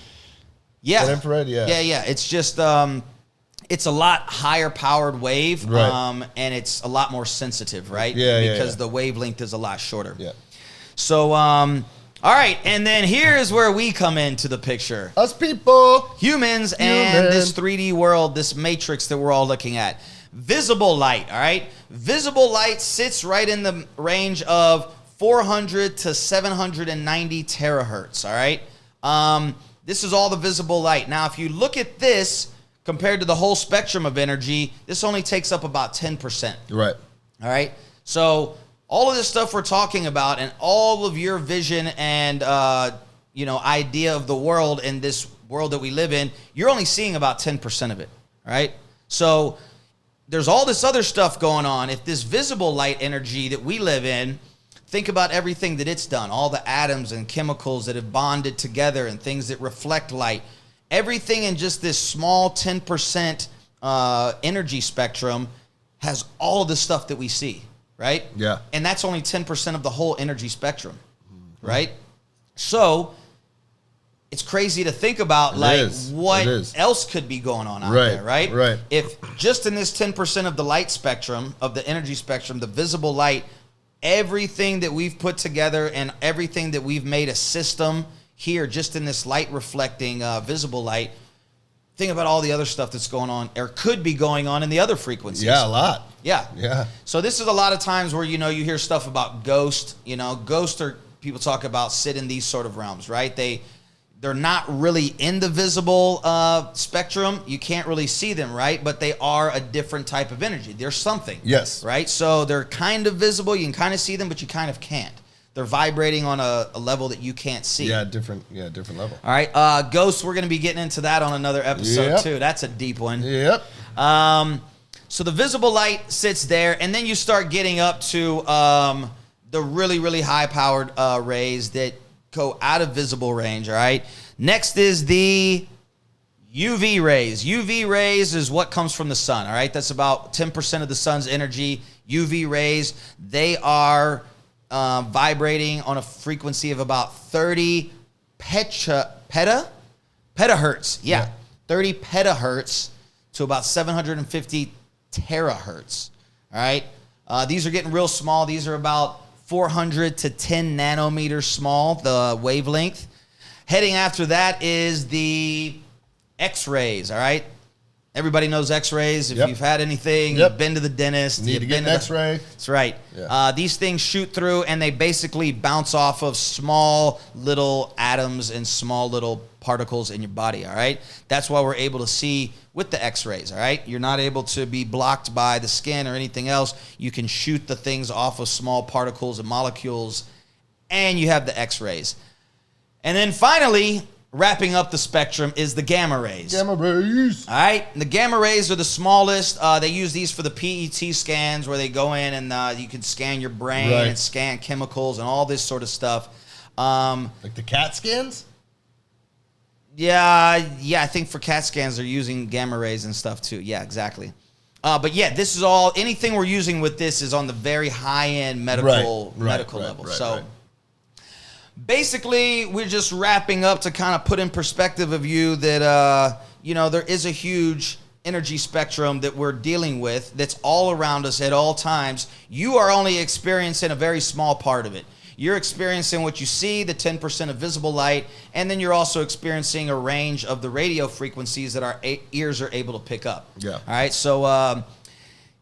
Yeah. That infrared, yeah. Yeah. It's just, it's a lot higher-powered wave, right. And it's a lot more sensitive, right? Because the wavelength is a lot shorter. Yeah. So, all right, and then here is where we come into the picture. Us people. Humans and this 3D world, this matrix that we're all looking at. Visible light, all right? Visible light sits right in the range of 400 to 790 terahertz, all right? This is all the visible light. Now, if you look at this compared to the whole spectrum of energy, this only takes up about 10%. Right. All right? So all of this stuff we're talking about and all of your vision and, idea of the world and this world that we live in, you're only seeing about 10% of it, right? So there's all this other stuff going on. If this visible light energy that we live in, think about everything that it's done, all the atoms and chemicals that have bonded together and things that reflect light. Everything in just this small 10% energy spectrum has all of the stuff that we see, right? Yeah. And that's only 10% of the whole energy spectrum, right? So it's crazy to think about, what else could be going on out there, right? Right. If just in this 10% of the light spectrum, of the energy spectrum, the visible light, everything that we've put together and everything that we've made a system here, just in this light reflecting visible light, think about all the other stuff that's going on or could be going on in the other frequencies. Yeah, a lot. Yeah. So this is a lot of times where, you hear stuff about ghosts. Ghosts are, people talk about sit in these sort of realms, right? They're not really in the visible spectrum. You can't really see them, right? But they are a different type of energy. They're something. Yes. Right? So they're kind of visible. You can kind of see them, but you kind of can't. They're vibrating on a level that you can't see. Yeah, different level. All right. Ghosts, we're going to be getting into that on another episode, too. That's a deep one. Yep. So the visible light sits there, and then you start getting up to the really, really high-powered rays that go out of visible range, all right? Next is the UV rays. UV rays is what comes from the sun, all right? That's about 10% of the sun's energy. UV rays, they are vibrating on a frequency of about 30 petahertz. Yeah, 30 petahertz to about 750 terahertz, all right? These are getting real small. These are about 400 to 10 nanometers small, the wavelength. Heading after that is the X-rays, all right? Everybody knows X-rays. If you've had anything, you've been to the dentist. Need to get an X-ray. That's right. Yeah. These things shoot through, and they basically bounce off of small little atoms and small little particles in your body, all right? That's why we're able to see with the X-rays, all right? You're not able to be blocked by the skin or anything else. You can shoot the things off of small particles and molecules, and you have the X-rays. And then finally, wrapping up the spectrum is the gamma rays. Gamma rays. All right? And the gamma rays are the smallest. They use these for the PET scans where they go in and you can scan your brain and scan chemicals and all this sort of stuff. Like the CAT scans? Yeah, I think for CAT scans they're using gamma rays and stuff too. Yeah, exactly. But yeah, this is all, anything we're using with this is on the very high-end medical level. Basically, we're just wrapping up to kind of put in perspective of you that, there is a huge energy spectrum that we're dealing with that's all around us at all times. You are only experiencing a very small part of it. You're experiencing what you see, the 10% of visible light, and then you're also experiencing a range of the radio frequencies that our ears are able to pick up. Yeah. All right, so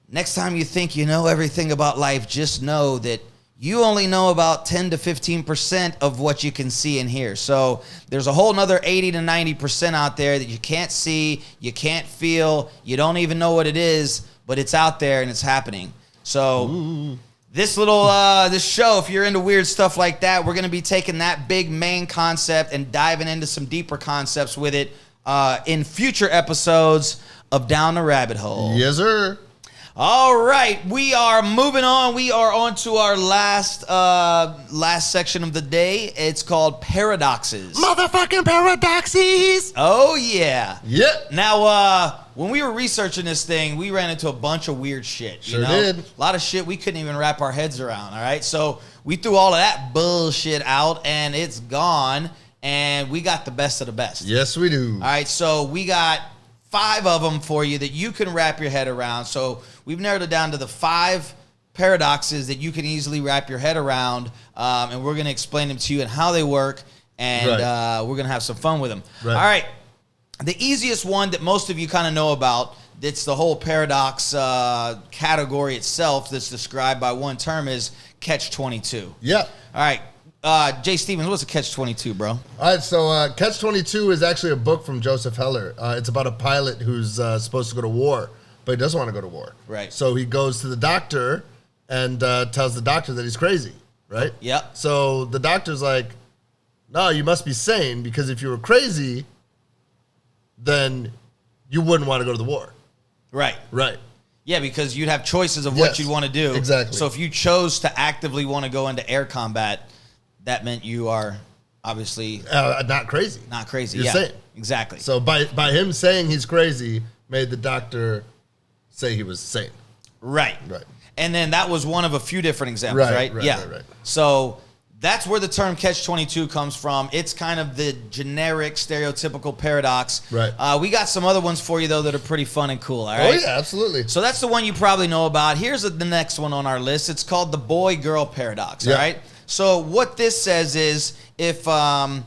next time you think you know everything about life, just know that you only know about 10 to 15% of what you can see and hear. So there's a whole nother 80 to 90% out there that you can't see, you can't feel, you don't even know what it is, but it's out there and it's happening. So this little this show, if you're into weird stuff like that, we're going to be taking that big main concept and diving into some deeper concepts with it in future episodes of Down the Rabbit Hole. Yes, sir. All right, we are moving on. We are on to our last section of the day. It's called Paradoxes. Motherfucking paradoxes. Oh, yeah. Yep. Now, when we were researching this thing, we ran into a bunch of weird shit. Sure did. A lot of shit we couldn't even wrap our heads around, all right? So we threw all of that bullshit out, and it's gone, and we got the best of the best. Yes, we do. All right, so we got 5 of them for you that you can wrap your head around. So we've narrowed it down to the 5 paradoxes that you can easily wrap your head around, and we're going to explain them to you and how they work, and we're going to have some fun with them. Right. All right. The easiest one that most of you kind of know about, that's the whole paradox category itself that's described by one term, is Catch-22. Yeah. All right. Jay Stevens, what's a Catch-22, bro? All right, so Catch-22 is actually a book from Joseph Heller. It's about a pilot who's supposed to go to war, but he doesn't want to go to war. Right. So he goes to the doctor, and tells the doctor that he's crazy, right? Yeah. So the doctor's like, no, you must be sane, because if you were crazy, then you wouldn't want to go to the war. Right. Right. Yeah, because you'd have choices of what you'd want to do. Exactly. So if you chose to actively want to go into air combat, that meant you are obviously not crazy. Not crazy. You're sane. Exactly. So by him saying he's crazy made the doctor say he was sane. Right. Right. And then that was one of a few different examples, right? Right. So that's where the term catch-22 comes from. It's kind of the generic, stereotypical paradox. Right. We got some other ones for you, though, that are pretty fun and cool, all right? Oh, yeah, absolutely. So that's the one you probably know about. Here's the next one on our list. It's called the boy-girl paradox, all right? So what this says is if a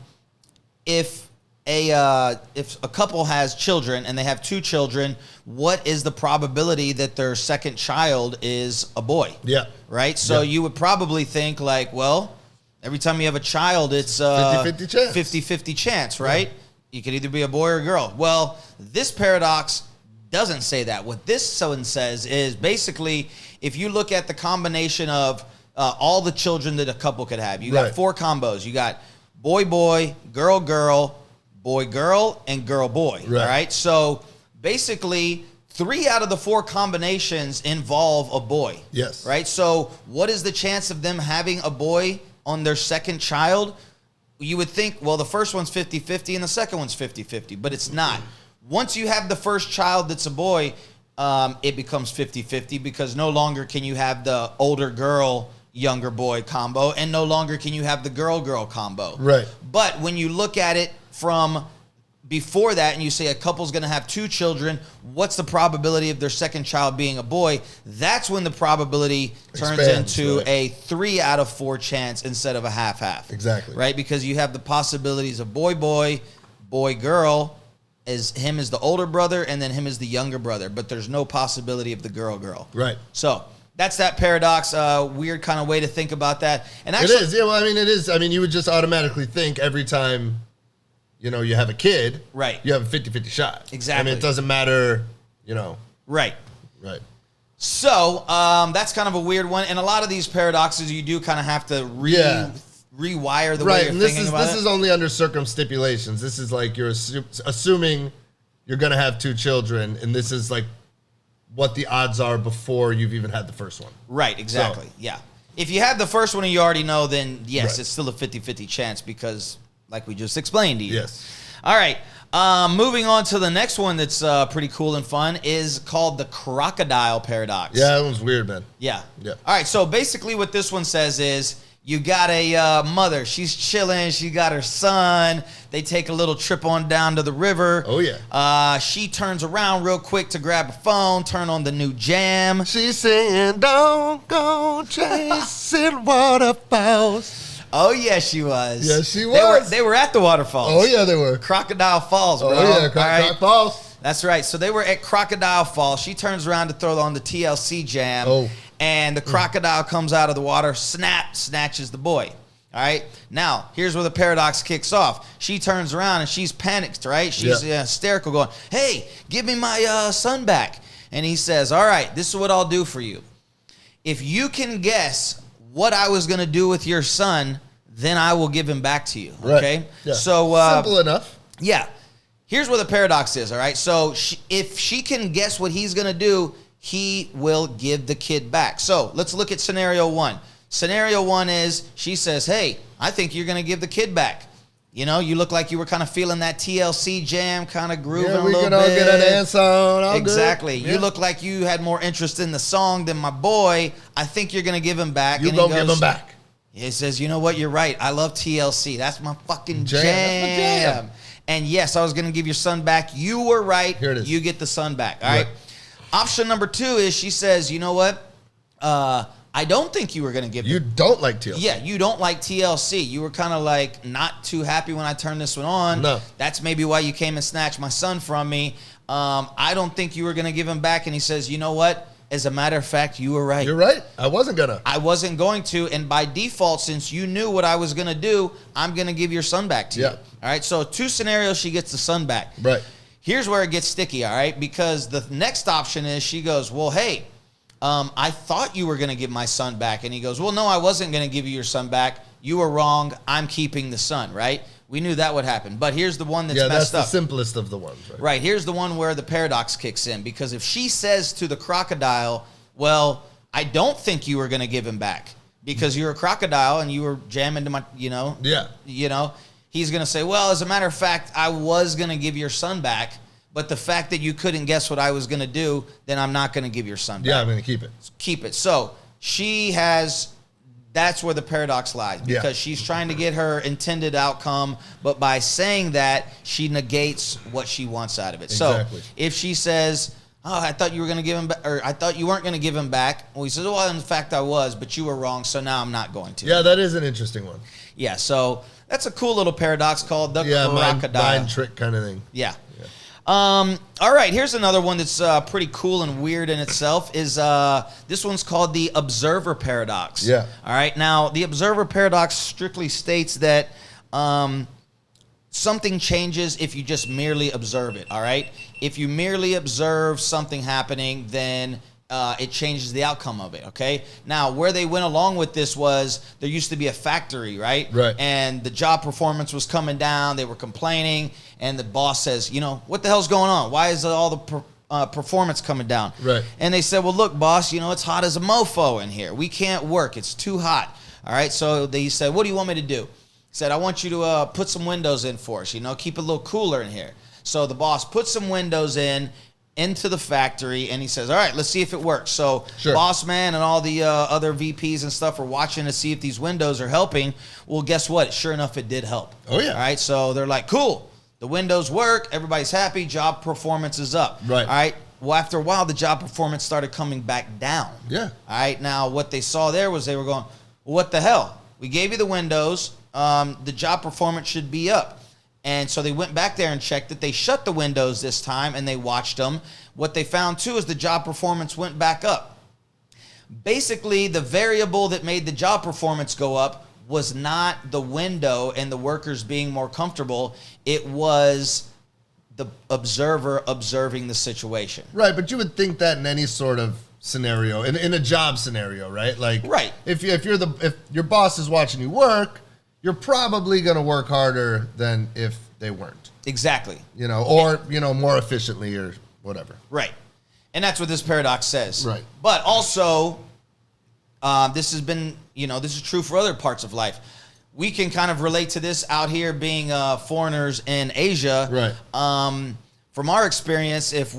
couple has children and they have two children, what is the probability that their second child is a boy? Yeah. Right? So you would probably think like, well, every time you have a child, it's 50-50 chance. 50-50 chance, right? Yeah. You could either be a boy or a girl. Well, this paradox doesn't say that. What this one says is basically if you look at the combination of all the children that a couple could have, you got four combos. You got boy, boy, girl, girl, boy, girl, and girl, boy. Right. All right? So basically 3 out of the 4 combinations involve a boy. Yes. Right? So what is the chance of them having a boy on their second child? You would think, well, the first one's 50-50 and the second one's 50-50, but it's not. Once you have the first child that's a boy, it becomes 50-50 because no longer can you have the older girl, younger boy combo, and no longer can you have the girl-girl combo. Right. But when you look at it from before that and you say a couple's going to have 2 children, what's the probability of their second child being a boy? That's when the probability turns into a 3 out of 4 chance instead of a half-half. Exactly. Right? Because you have the possibilities of boy, boy, boy, girl, as him is the older brother and then him is the younger brother, but there's no possibility of the girl, girl. Right. So that's that paradox. Weird kind of way to think about that. And actually, it is. Yeah, well, I mean, it is. I mean, you would just automatically think every time, you know, you have a kid, right, you have a 50-50 shot. Exactly. I mean, it doesn't matter, you know. Right. Right. So that's kind of a weird one. And a lot of these paradoxes, you do kind of have to rewire the way you're thinking about it. This is only under circumstipulations. This is like you're assuming you're going to have 2 children, and this is like what the odds are before you've even had the first one. Right, exactly. So, yeah. If you have the first one and you already know, then yes, it's still a 50-50 chance because like we just explained to you. Yes. All right. Moving on to the next one that's pretty cool and fun is called the crocodile paradox. Yeah, that one's weird, man. Yeah. Yeah. All right. So basically what this one says is you got a mother. She's chilling. She got her son. They take a little trip on down to the river. Oh, yeah. She turns around real quick to grab a phone, turn on the new jam. She's saying, don't go chasing waterfalls. Oh, yeah, she was. Yes, she was. They were at the waterfalls. Oh, yeah, they were. Crocodile Falls, bro. Oh, yeah, Crocodile Falls. That's right. So they were at Crocodile Falls. She turns around to throw on the TLC jam. Oh. And the crocodile comes out of the water, snatches the boy. All right. Now, here's where the paradox kicks off. She turns around and she's panicked, right? She's hysterical going, hey, give me my son back. And he says, all right, this is what I'll do for you. If you can guess what I was going to do with your son, then I will give him back to you. Okay? Right. Yeah. So simple enough. Yeah. Here's where the paradox is, all right? So if she can guess what he's going to do, he will give the kid back. So let's look at scenario 1. Scenario 1 is she says, hey, I think you're going to give the kid back. You know, you look like you were kind of feeling that TLC jam, kind of grooving a little bit. Yeah, we can all get a dance on. Exactly. You look like you had more interest in the song than my boy. I think you're going to give him back. You gonna give him back. He says, you know what? You're right. I love TLC. That's my fucking jam. That's my jam. And yes, I was going to give your son back. You were right. Here it is. You get the son back. All right. Option number 2 is she says, you know what? I don't think you were going to give You don't like TLC. Yeah, you don't like TLC. You were kind of like not too happy when I turned this one on. No. That's maybe why you came and snatched my son from me. I don't think you were going to give him back. And he says, you know what? As a matter of fact, you were right. You're right. I wasn't going to. And by default, since you knew what I was going to do, I'm going to give your son back to you. All right. So 2 scenarios, she gets the son back. Right. Here's where it gets sticky. All right. Because the next option is she goes, well, hey, I thought you were going to give my son back. And he goes, well, no, I wasn't going to give you your son back. You were wrong. I'm keeping the son, right? We knew that would happen. But here's the one that's messed up. Yeah, that's the simplest of the ones, right? Right. Here's the one where the paradox kicks in. Because if she says to the crocodile, well, I don't think you were going to give him back because you're a crocodile and you were jamming to my, Yeah. He's going to say, well, as a matter of fact, I was going to give your son back. But the fact that you couldn't guess what I was going to do, then I'm not going to give your son back. Yeah, I'm going to keep it. Keep it. So that's where the paradox lies, because she's trying to get her intended outcome, but by saying that, she negates what she wants out of it. Exactly. So if she says, oh, I thought you were going to give him back, or I thought you weren't going to give him back. Well, he says, well, in fact, I was, but you were wrong, so now I'm not going to. Yeah, that is an interesting one. Yeah, so that's a cool little paradox called the crocodile. Mind trick kind of thing. Yeah. All right, here's another one that's pretty cool and weird in itself. This one's called the observer paradox. Yeah. All right, now the observer paradox strictly states that something changes if you just merely observe it. All right, if you merely observe something happening, then it changes the outcome of it, okay? Now, where they went along with this was there used to be a factory, right? Right. And the job performance was coming down. They were complaining, and the boss says, what the hell's going on? Why is all the performance coming down? Right. And they said, well, look, boss, it's hot as a mofo in here. We can't work. It's too hot. All right, so they said, what do you want me to do? He said, I want you to put some windows in for us, keep it a little cooler in here. So the boss put some windows into the factory, and he says, all right, let's see if it works. So Sure. Boss man and all the other VPs and stuff are watching to see if these windows are helping. Well, guess what? Sure enough, it did help. Oh, yeah. All right, so they're like, cool. The windows work. Everybody's happy. Job performance is up. Right. All right. Well, after a while, the job performance started coming back down. Yeah. All right. Now, what they saw there was they were going, well, what the hell? We gave you the windows. The job performance should be up. And so they went back there and checked that they shut the windows this time, and they watched them. What they found, too, is the job performance went back up. Basically, the variable that made the job performance go up was not the window and the workers being more comfortable. It was the observer observing the situation. Right, but you would think that in any sort of scenario, in a job scenario, right? Like, Right. If your boss is watching you work, you're probably going to work harder than if they weren't. Exactly. Or more efficiently or whatever. Right. And that's what this paradox says. Right. But also, this has been, this is true for other parts of life. We can kind of relate to this out here being foreigners in Asia. Right. From our experience, if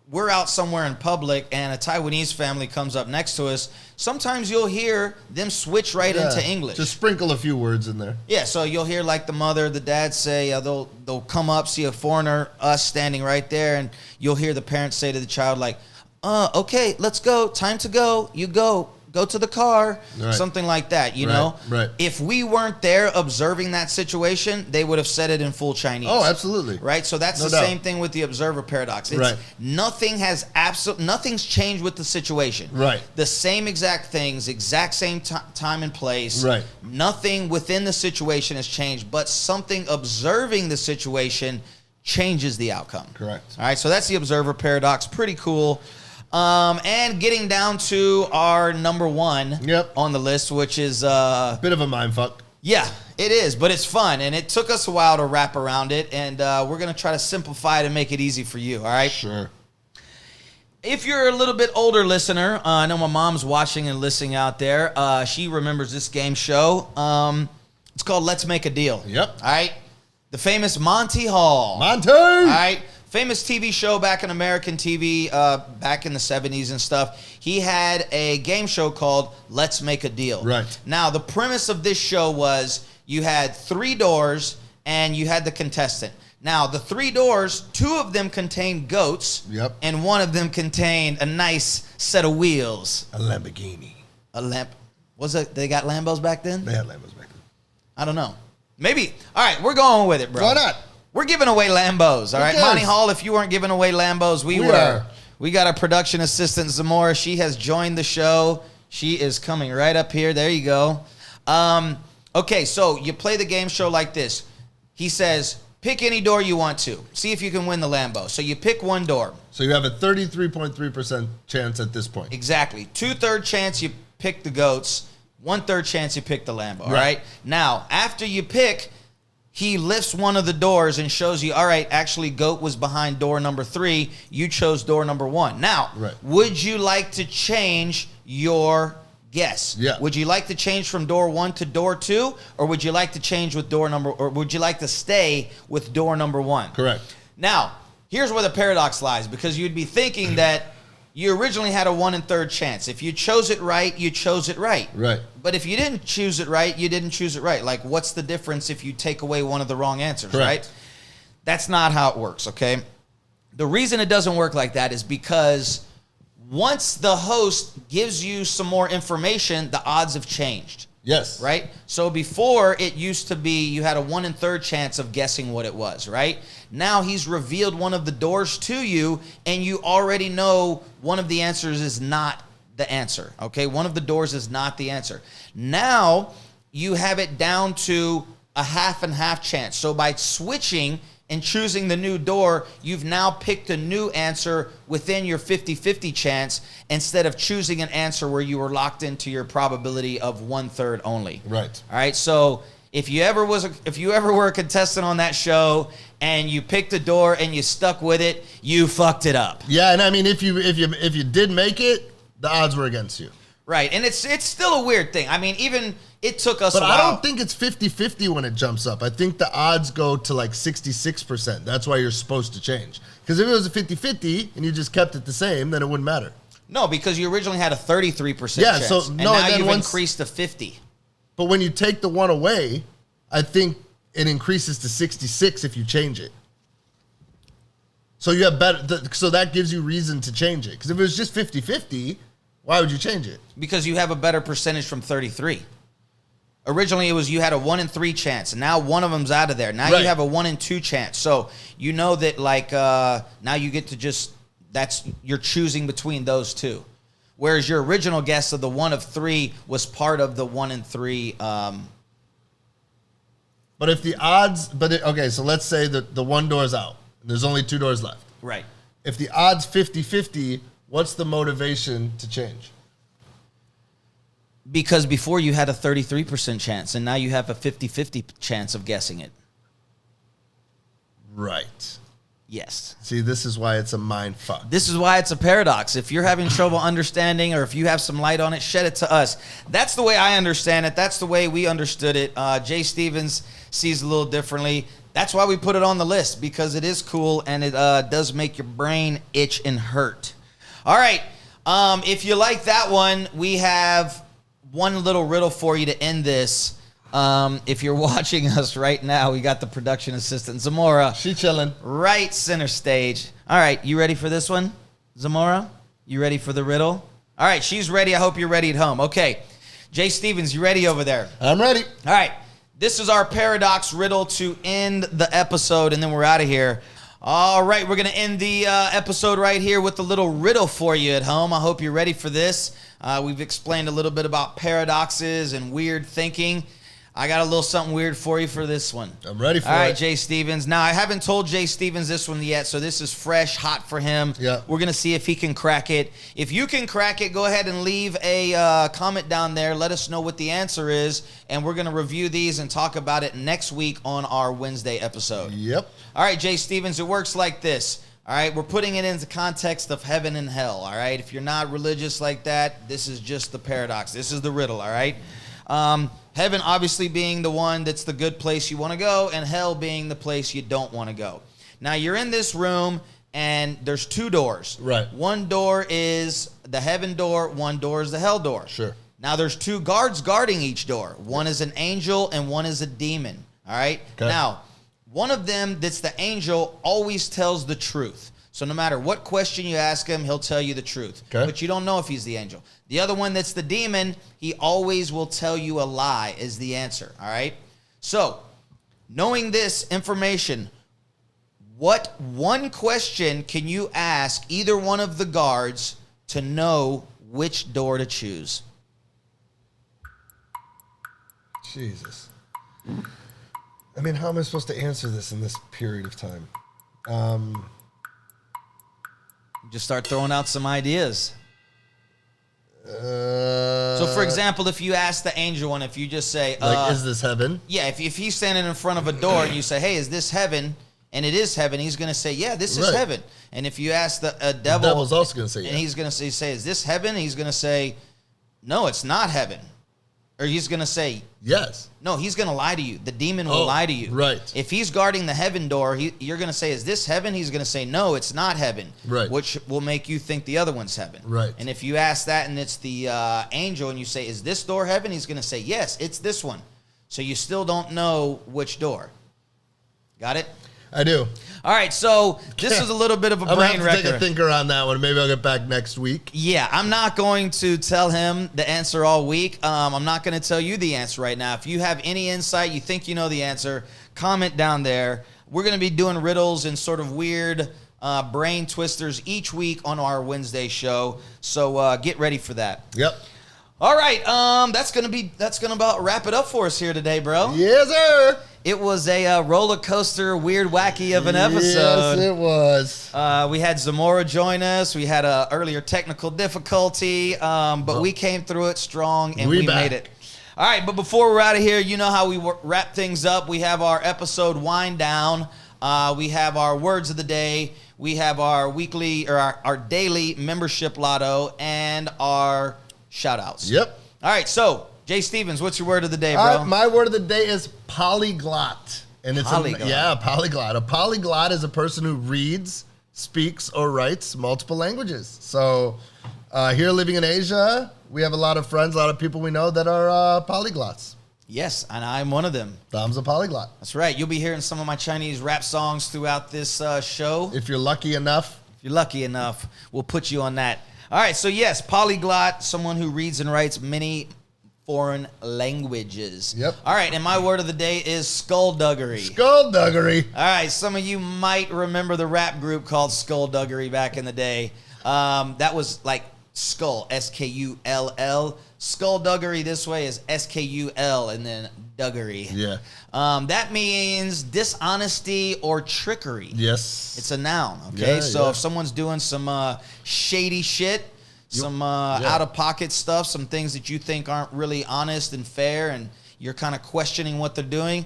we're out somewhere in public and a Taiwanese family comes up next to us, sometimes you'll hear them switch right into English. Just sprinkle a few words in there. Yeah, so you'll hear like the mother, the dad say, they'll come up, see a foreigner, us standing right there, and you'll hear the parents say to the child like, okay, let's go, time to go, you go to the car, Right. something like that, you know? Right. If we weren't there observing that situation, they would have said it in full Chinese. Oh, absolutely. Right? So that's No the doubt. same thing with the observer paradox. Right. Nothing's changed with the situation. Right. The same exact things, exact same time and place. Right. Nothing within the situation has changed, but something observing the situation changes the outcome. Correct. All right, so that's the observer paradox. Pretty cool. And getting down to our number one on the list, which is... bit of a mindfuck. Yeah, it is, but it's fun, and it took us a while to wrap around it, and we're going to try to simplify it and make it easy for you, all right? Sure. If you're a little bit older listener, I know my mom's watching and listening out there. She remembers this game show. It's called Let's Make a Deal. Yep. All right? The famous Monty Hall. Monty! All right? Famous TV show back in American TV, back in the 70s and stuff. He had a game show called Let's Make a Deal. Right. Now, the premise of this show was you had 3 doors and you had the contestant. Now, the 3 doors, 2 of them contained goats. Yep. And 1 of them contained a nice set of wheels. A Lamborghini. A lamp. Was it? They got Lambos back then? They had Lambos back then. I don't know. Maybe. All right, we're going with it, bro. Why not? We're giving away Lambos, all right? cares? Monty Hall, if you weren't giving away Lambos, we were. are. We got our production assistant, Zamora. She has joined the show. She is coming right up here. There you go. Okay, so you play the game show like this. He says, Pick any door you want to. See if you can win the Lambo. So you pick one door. So you have a 33.3% chance at this point. Exactly. 2/3 chance you pick the goats. 1/3 chance you pick the Lambo. All right. Now, after you pick, he lifts one of the doors and shows you, all right, actually, goat was behind door number 3. You chose door number 1. Now, would you like to change your guess? Yeah. Would you like to change from door 1 to door 2, or would you like to change with door number, or would you like to stay with door number 1? Correct. Now, here's where the paradox lies, because you'd be thinking that you originally had a 1 1/3 chance. If you chose it right, you chose it right. Right. But if you didn't choose it right, you didn't choose it right. Like, what's the difference if you take away one of the wrong answers, right? That's not how it works, okay? The reason it doesn't work like that is because once the host gives you some more information, the odds have changed. Yes. Right? So before, it used to be you had a 1 1/3 chance of guessing what it was, right? Now he's revealed one of the doors to you, and you already know one of the answers is not the answer, okay? One of the doors is not the answer. Now you have it down to a half and half chance. So by switching and choosing the new door, you've now picked a new answer within your 50-50 chance instead of choosing an answer where you were locked into your probability of 1/3 only. Right. All right. So if you ever were a contestant on that show and you picked a door and you stuck with it, you fucked it up. Yeah, and I mean, if you did make it, the odds were against you. Right, and it's still a weird thing. I mean, even it took us But a while. I don't think it's 50-50 when it jumps up. I think the odds go to like 66%. That's why you're supposed to change. Because if it was a 50-50 and you just kept it the same, then it wouldn't matter. No, because you originally had a 33% Yeah, chance. so and no, now and then you've once- increased to 50. But when you take the one away, I think it increases to 66 if you change it. So you have better. So that gives you reason to change it. Because if it was just 50-50, why would you change it? Because you have a better percentage from 33. Originally, it was you had a 1 in 3 chance, and now one of them's out of there. Now you have a 1 in 2 chance. So you know that, like, now you get to just you're choosing between those two. Whereas your original guess of the 1 of 3 was part of the 1 in 3. But if the odds, okay, so let's say that the one door's out, and there's only 2 doors left. Right. If the odds 50-50, what's the motivation to change? Because before you had a 33% chance, and now you have a 50-50 chance of guessing it. Right. Yes. See, this is why it's a mind fuck. This is why it's a paradox. If you're having trouble understanding, or if you have some light on it, shed it to us. That's the way I understand it. That's the way we understood it. Jay Stevens sees it a little differently. That's why we put it on the list, because it is cool and it does make your brain itch and hurt. All right. If you like that one, we have one little riddle for you to end this. If you're watching us right now, we got the production assistant, Zamora. She chilling. Right center stage. All right, you ready for this one, Zamora? You ready for the riddle? All right, she's ready. I hope you're ready at home. Okay, Jay Stevens, you ready over there? I'm ready. All right, this is our paradox riddle to end the episode, and then we're out of here. All right, we're going to end the episode right here with a little riddle for you at home. I hope you're ready for this. We've explained a little bit about paradoxes and weird thinking. I got a little something weird for you for this one. I'm ready for it. All right, Jay Stevens. Now, I haven't told Jay Stevens this one yet, so this is fresh, hot for him. Yeah. We're going to see if he can crack it. If you can crack it, go ahead and leave a comment down there. Let us know what the answer is, and we're going to review these and talk about it next week on our Wednesday episode. Yep. All right, Jay Stevens, it works like this. All right, we're putting it into context of heaven and hell. All right, if you're not religious like that, this is just the paradox. This is the riddle, all right? Heaven obviously being the one that's the good place you want to go, and hell being the place you don't want to go. Now, you're in this room, and there's 2 doors. Right. One door is the heaven door. One door is the hell door. Sure. Now, there's 2 guards guarding each door. One is an angel, and one is a demon. All right? Okay. Now, one of them that's the angel always tells the truth. So no matter what question you ask him, he'll tell you the truth. Okay. But you don't know if he's the angel. The other one that's the demon, he always will tell you a lie is the answer. All right? So, knowing this information, what one question can you ask either one of the guards to know which door to choose? Jesus. I mean, how am I supposed to answer this in this period of time? Just start throwing out some ideas. So, for example, if you ask the angel one, if you just say, like, is this heaven? Yeah, if he's standing in front of a door and you say, hey, is this heaven? And it is heaven, he's going to say, yeah, this is heaven. And if you ask the devil's also going to say, yeah. And he's going to say, is this heaven? He's going to say, no, it's not heaven. Or he's going to say, yes. No, he's going to lie to you. The demon will lie to you. Right. If he's guarding the heaven door, you're going to say, is this heaven? He's going to say, no, it's not heaven. Right. Which will make you think the other one's heaven. Right. And if you ask that and it's the angel and you say, is this door heaven? He's going to say, yes, it's this one. So you still don't know which door. Got it? I do. All right, so this is a little bit of a brain wrecker. Take a thinker on that one. Maybe I'll get back next week. Yeah, I'm not going to tell him the answer all week. I'm not going to tell you the answer right now. If you have any insight, you think you know the answer, comment down there. We're going to be doing riddles and sort of weird brain twisters each week on our Wednesday show. So get ready for that. Yep. All right, that's gonna about wrap it up for us here today, bro. Yes, sir. It was a roller coaster, weird, wacky of an episode. Yes, it was. We had Zamora join us. We had a earlier technical difficulty, but we came through it strong and we made it. All right, but before we're out of here, you know how we wrap things up. We have our episode wind down. We have our words of the day. We have our weekly or our daily membership lotto and our shout outs. Yep. All right, so Jay Stevens, what's your word of the day, bro? My word of the day is polyglot. And it's polyglot. Polyglot. A polyglot is a person who reads, speaks, or writes multiple languages. So here living in Asia, we have a lot of friends, a lot of people we know that are polyglots. Yes, and I'm one of them. Dom's a polyglot. That's right. You'll be hearing some of my Chinese rap songs throughout this show. If you're lucky enough. If you're lucky enough, we'll put you on that. All right, so yes, polyglot, someone who reads and writes many foreign languages. Yep. All right, and my word of the day is skullduggery. Skullduggery. All right, some of you might remember the rap group called Skullduggery back in the day. That was like skull, S-K-U-L-L. Skullduggery this way is S-K-U-L and then duggery. Yeah. That means dishonesty or trickery. Yes. It's a noun, okay? Yeah, so if someone's doing some shady shit, some out-of-pocket stuff, some things that you think aren't really honest and fair, and you're kind of questioning what they're doing,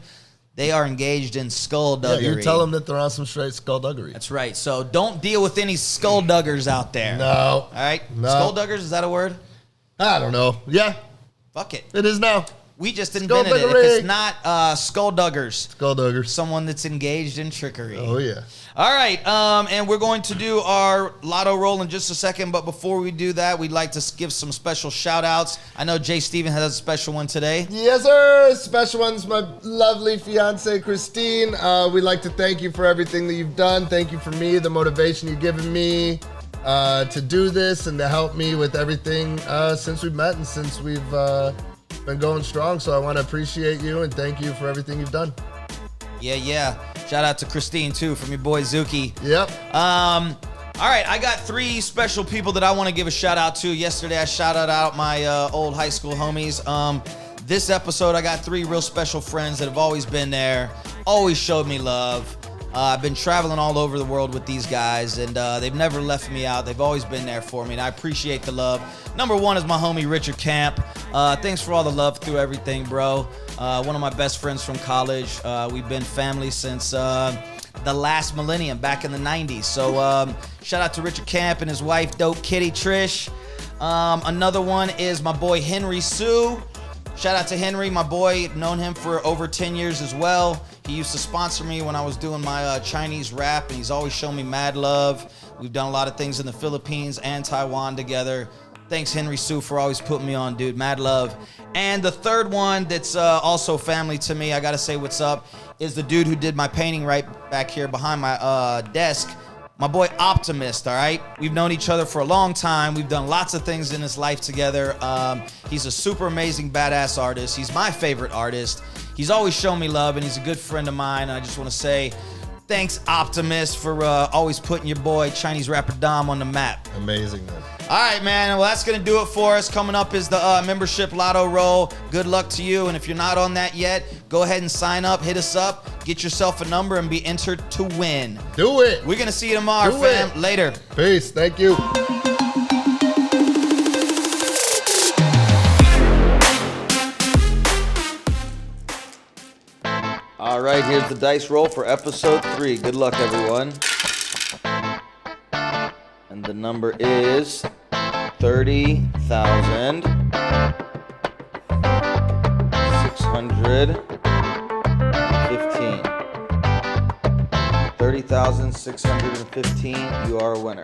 they are engaged in skullduggery. Yeah, you tell them that they're on some straight skullduggery. That's right. So don't deal with any skullduggers out there. No. All right? No. Skullduggers, is that a word? I don't know. Yeah. Fuck it. It is now. We just invented it. If it's not skulldugger, someone that's engaged in trickery. Oh, yeah. All right, and we're going to do our lotto roll in just a second, but before we do that, we'd like to give some special shout-outs. I know Jay Steven has a special one today. Yes, sir. Special one's my lovely fiance, Christine. We'd like to thank you for everything that you've done. Thank you for me, the motivation you've given me to do this and to help me with everything since we've met and since we've been going strong. So I want to appreciate you and thank you for everything you've done. Yeah. Shout out to Christine, too, from your boy Zuki. Yep. All right, I got 3 special people that I want to give a shout-out to. Yesterday, I shouted out my old high school homies. This episode, I got 3 real special friends that have always been there, always showed me love. I've been traveling all over the world with these guys, and they've never left me out. They've always been there for me, and I appreciate the love. Number 1 is my homie Richard Camp. Thanks for all the love through everything, bro. One of my best friends from college. We've been family since the last millennium, back in the 90s. So shout out to Richard Camp and his wife, Dope Kitty Trish. Another one is my boy Henry Sue. Shout out to Henry, my boy. Known him for over 10 years as well. He used to sponsor me when I was doing my Chinese rap, and he's always shown me mad love. We've done a lot of things in the Philippines and Taiwan together. Thanks, Henry Sue, for always putting me on, dude. Mad love. And the third one that's also family to me, I got to say what's up, is the dude who did my painting right back here behind my desk. My boy Optimist, all right? We've known each other for a long time. We've done lots of things in his life together. He's a super amazing, badass artist. He's my favorite artist. He's always shown me love, and he's a good friend of mine. I just want to say thanks, Optimist, for always putting your boy, Chinese rapper Dom, on the map. Amazing, man. All right, man. Well, that's going to do it for us. Coming up is the membership lotto roll. Good luck to you. And if you're not on that yet, go ahead and sign up. Hit us up. Get yourself a number and be entered to win. Do it. We're going to see you tomorrow, Do fam. it. Later. Peace. Thank you. All right, here's the dice roll for episode 3. Good luck, everyone. And the number is 30,615. 30,615. You are a winner.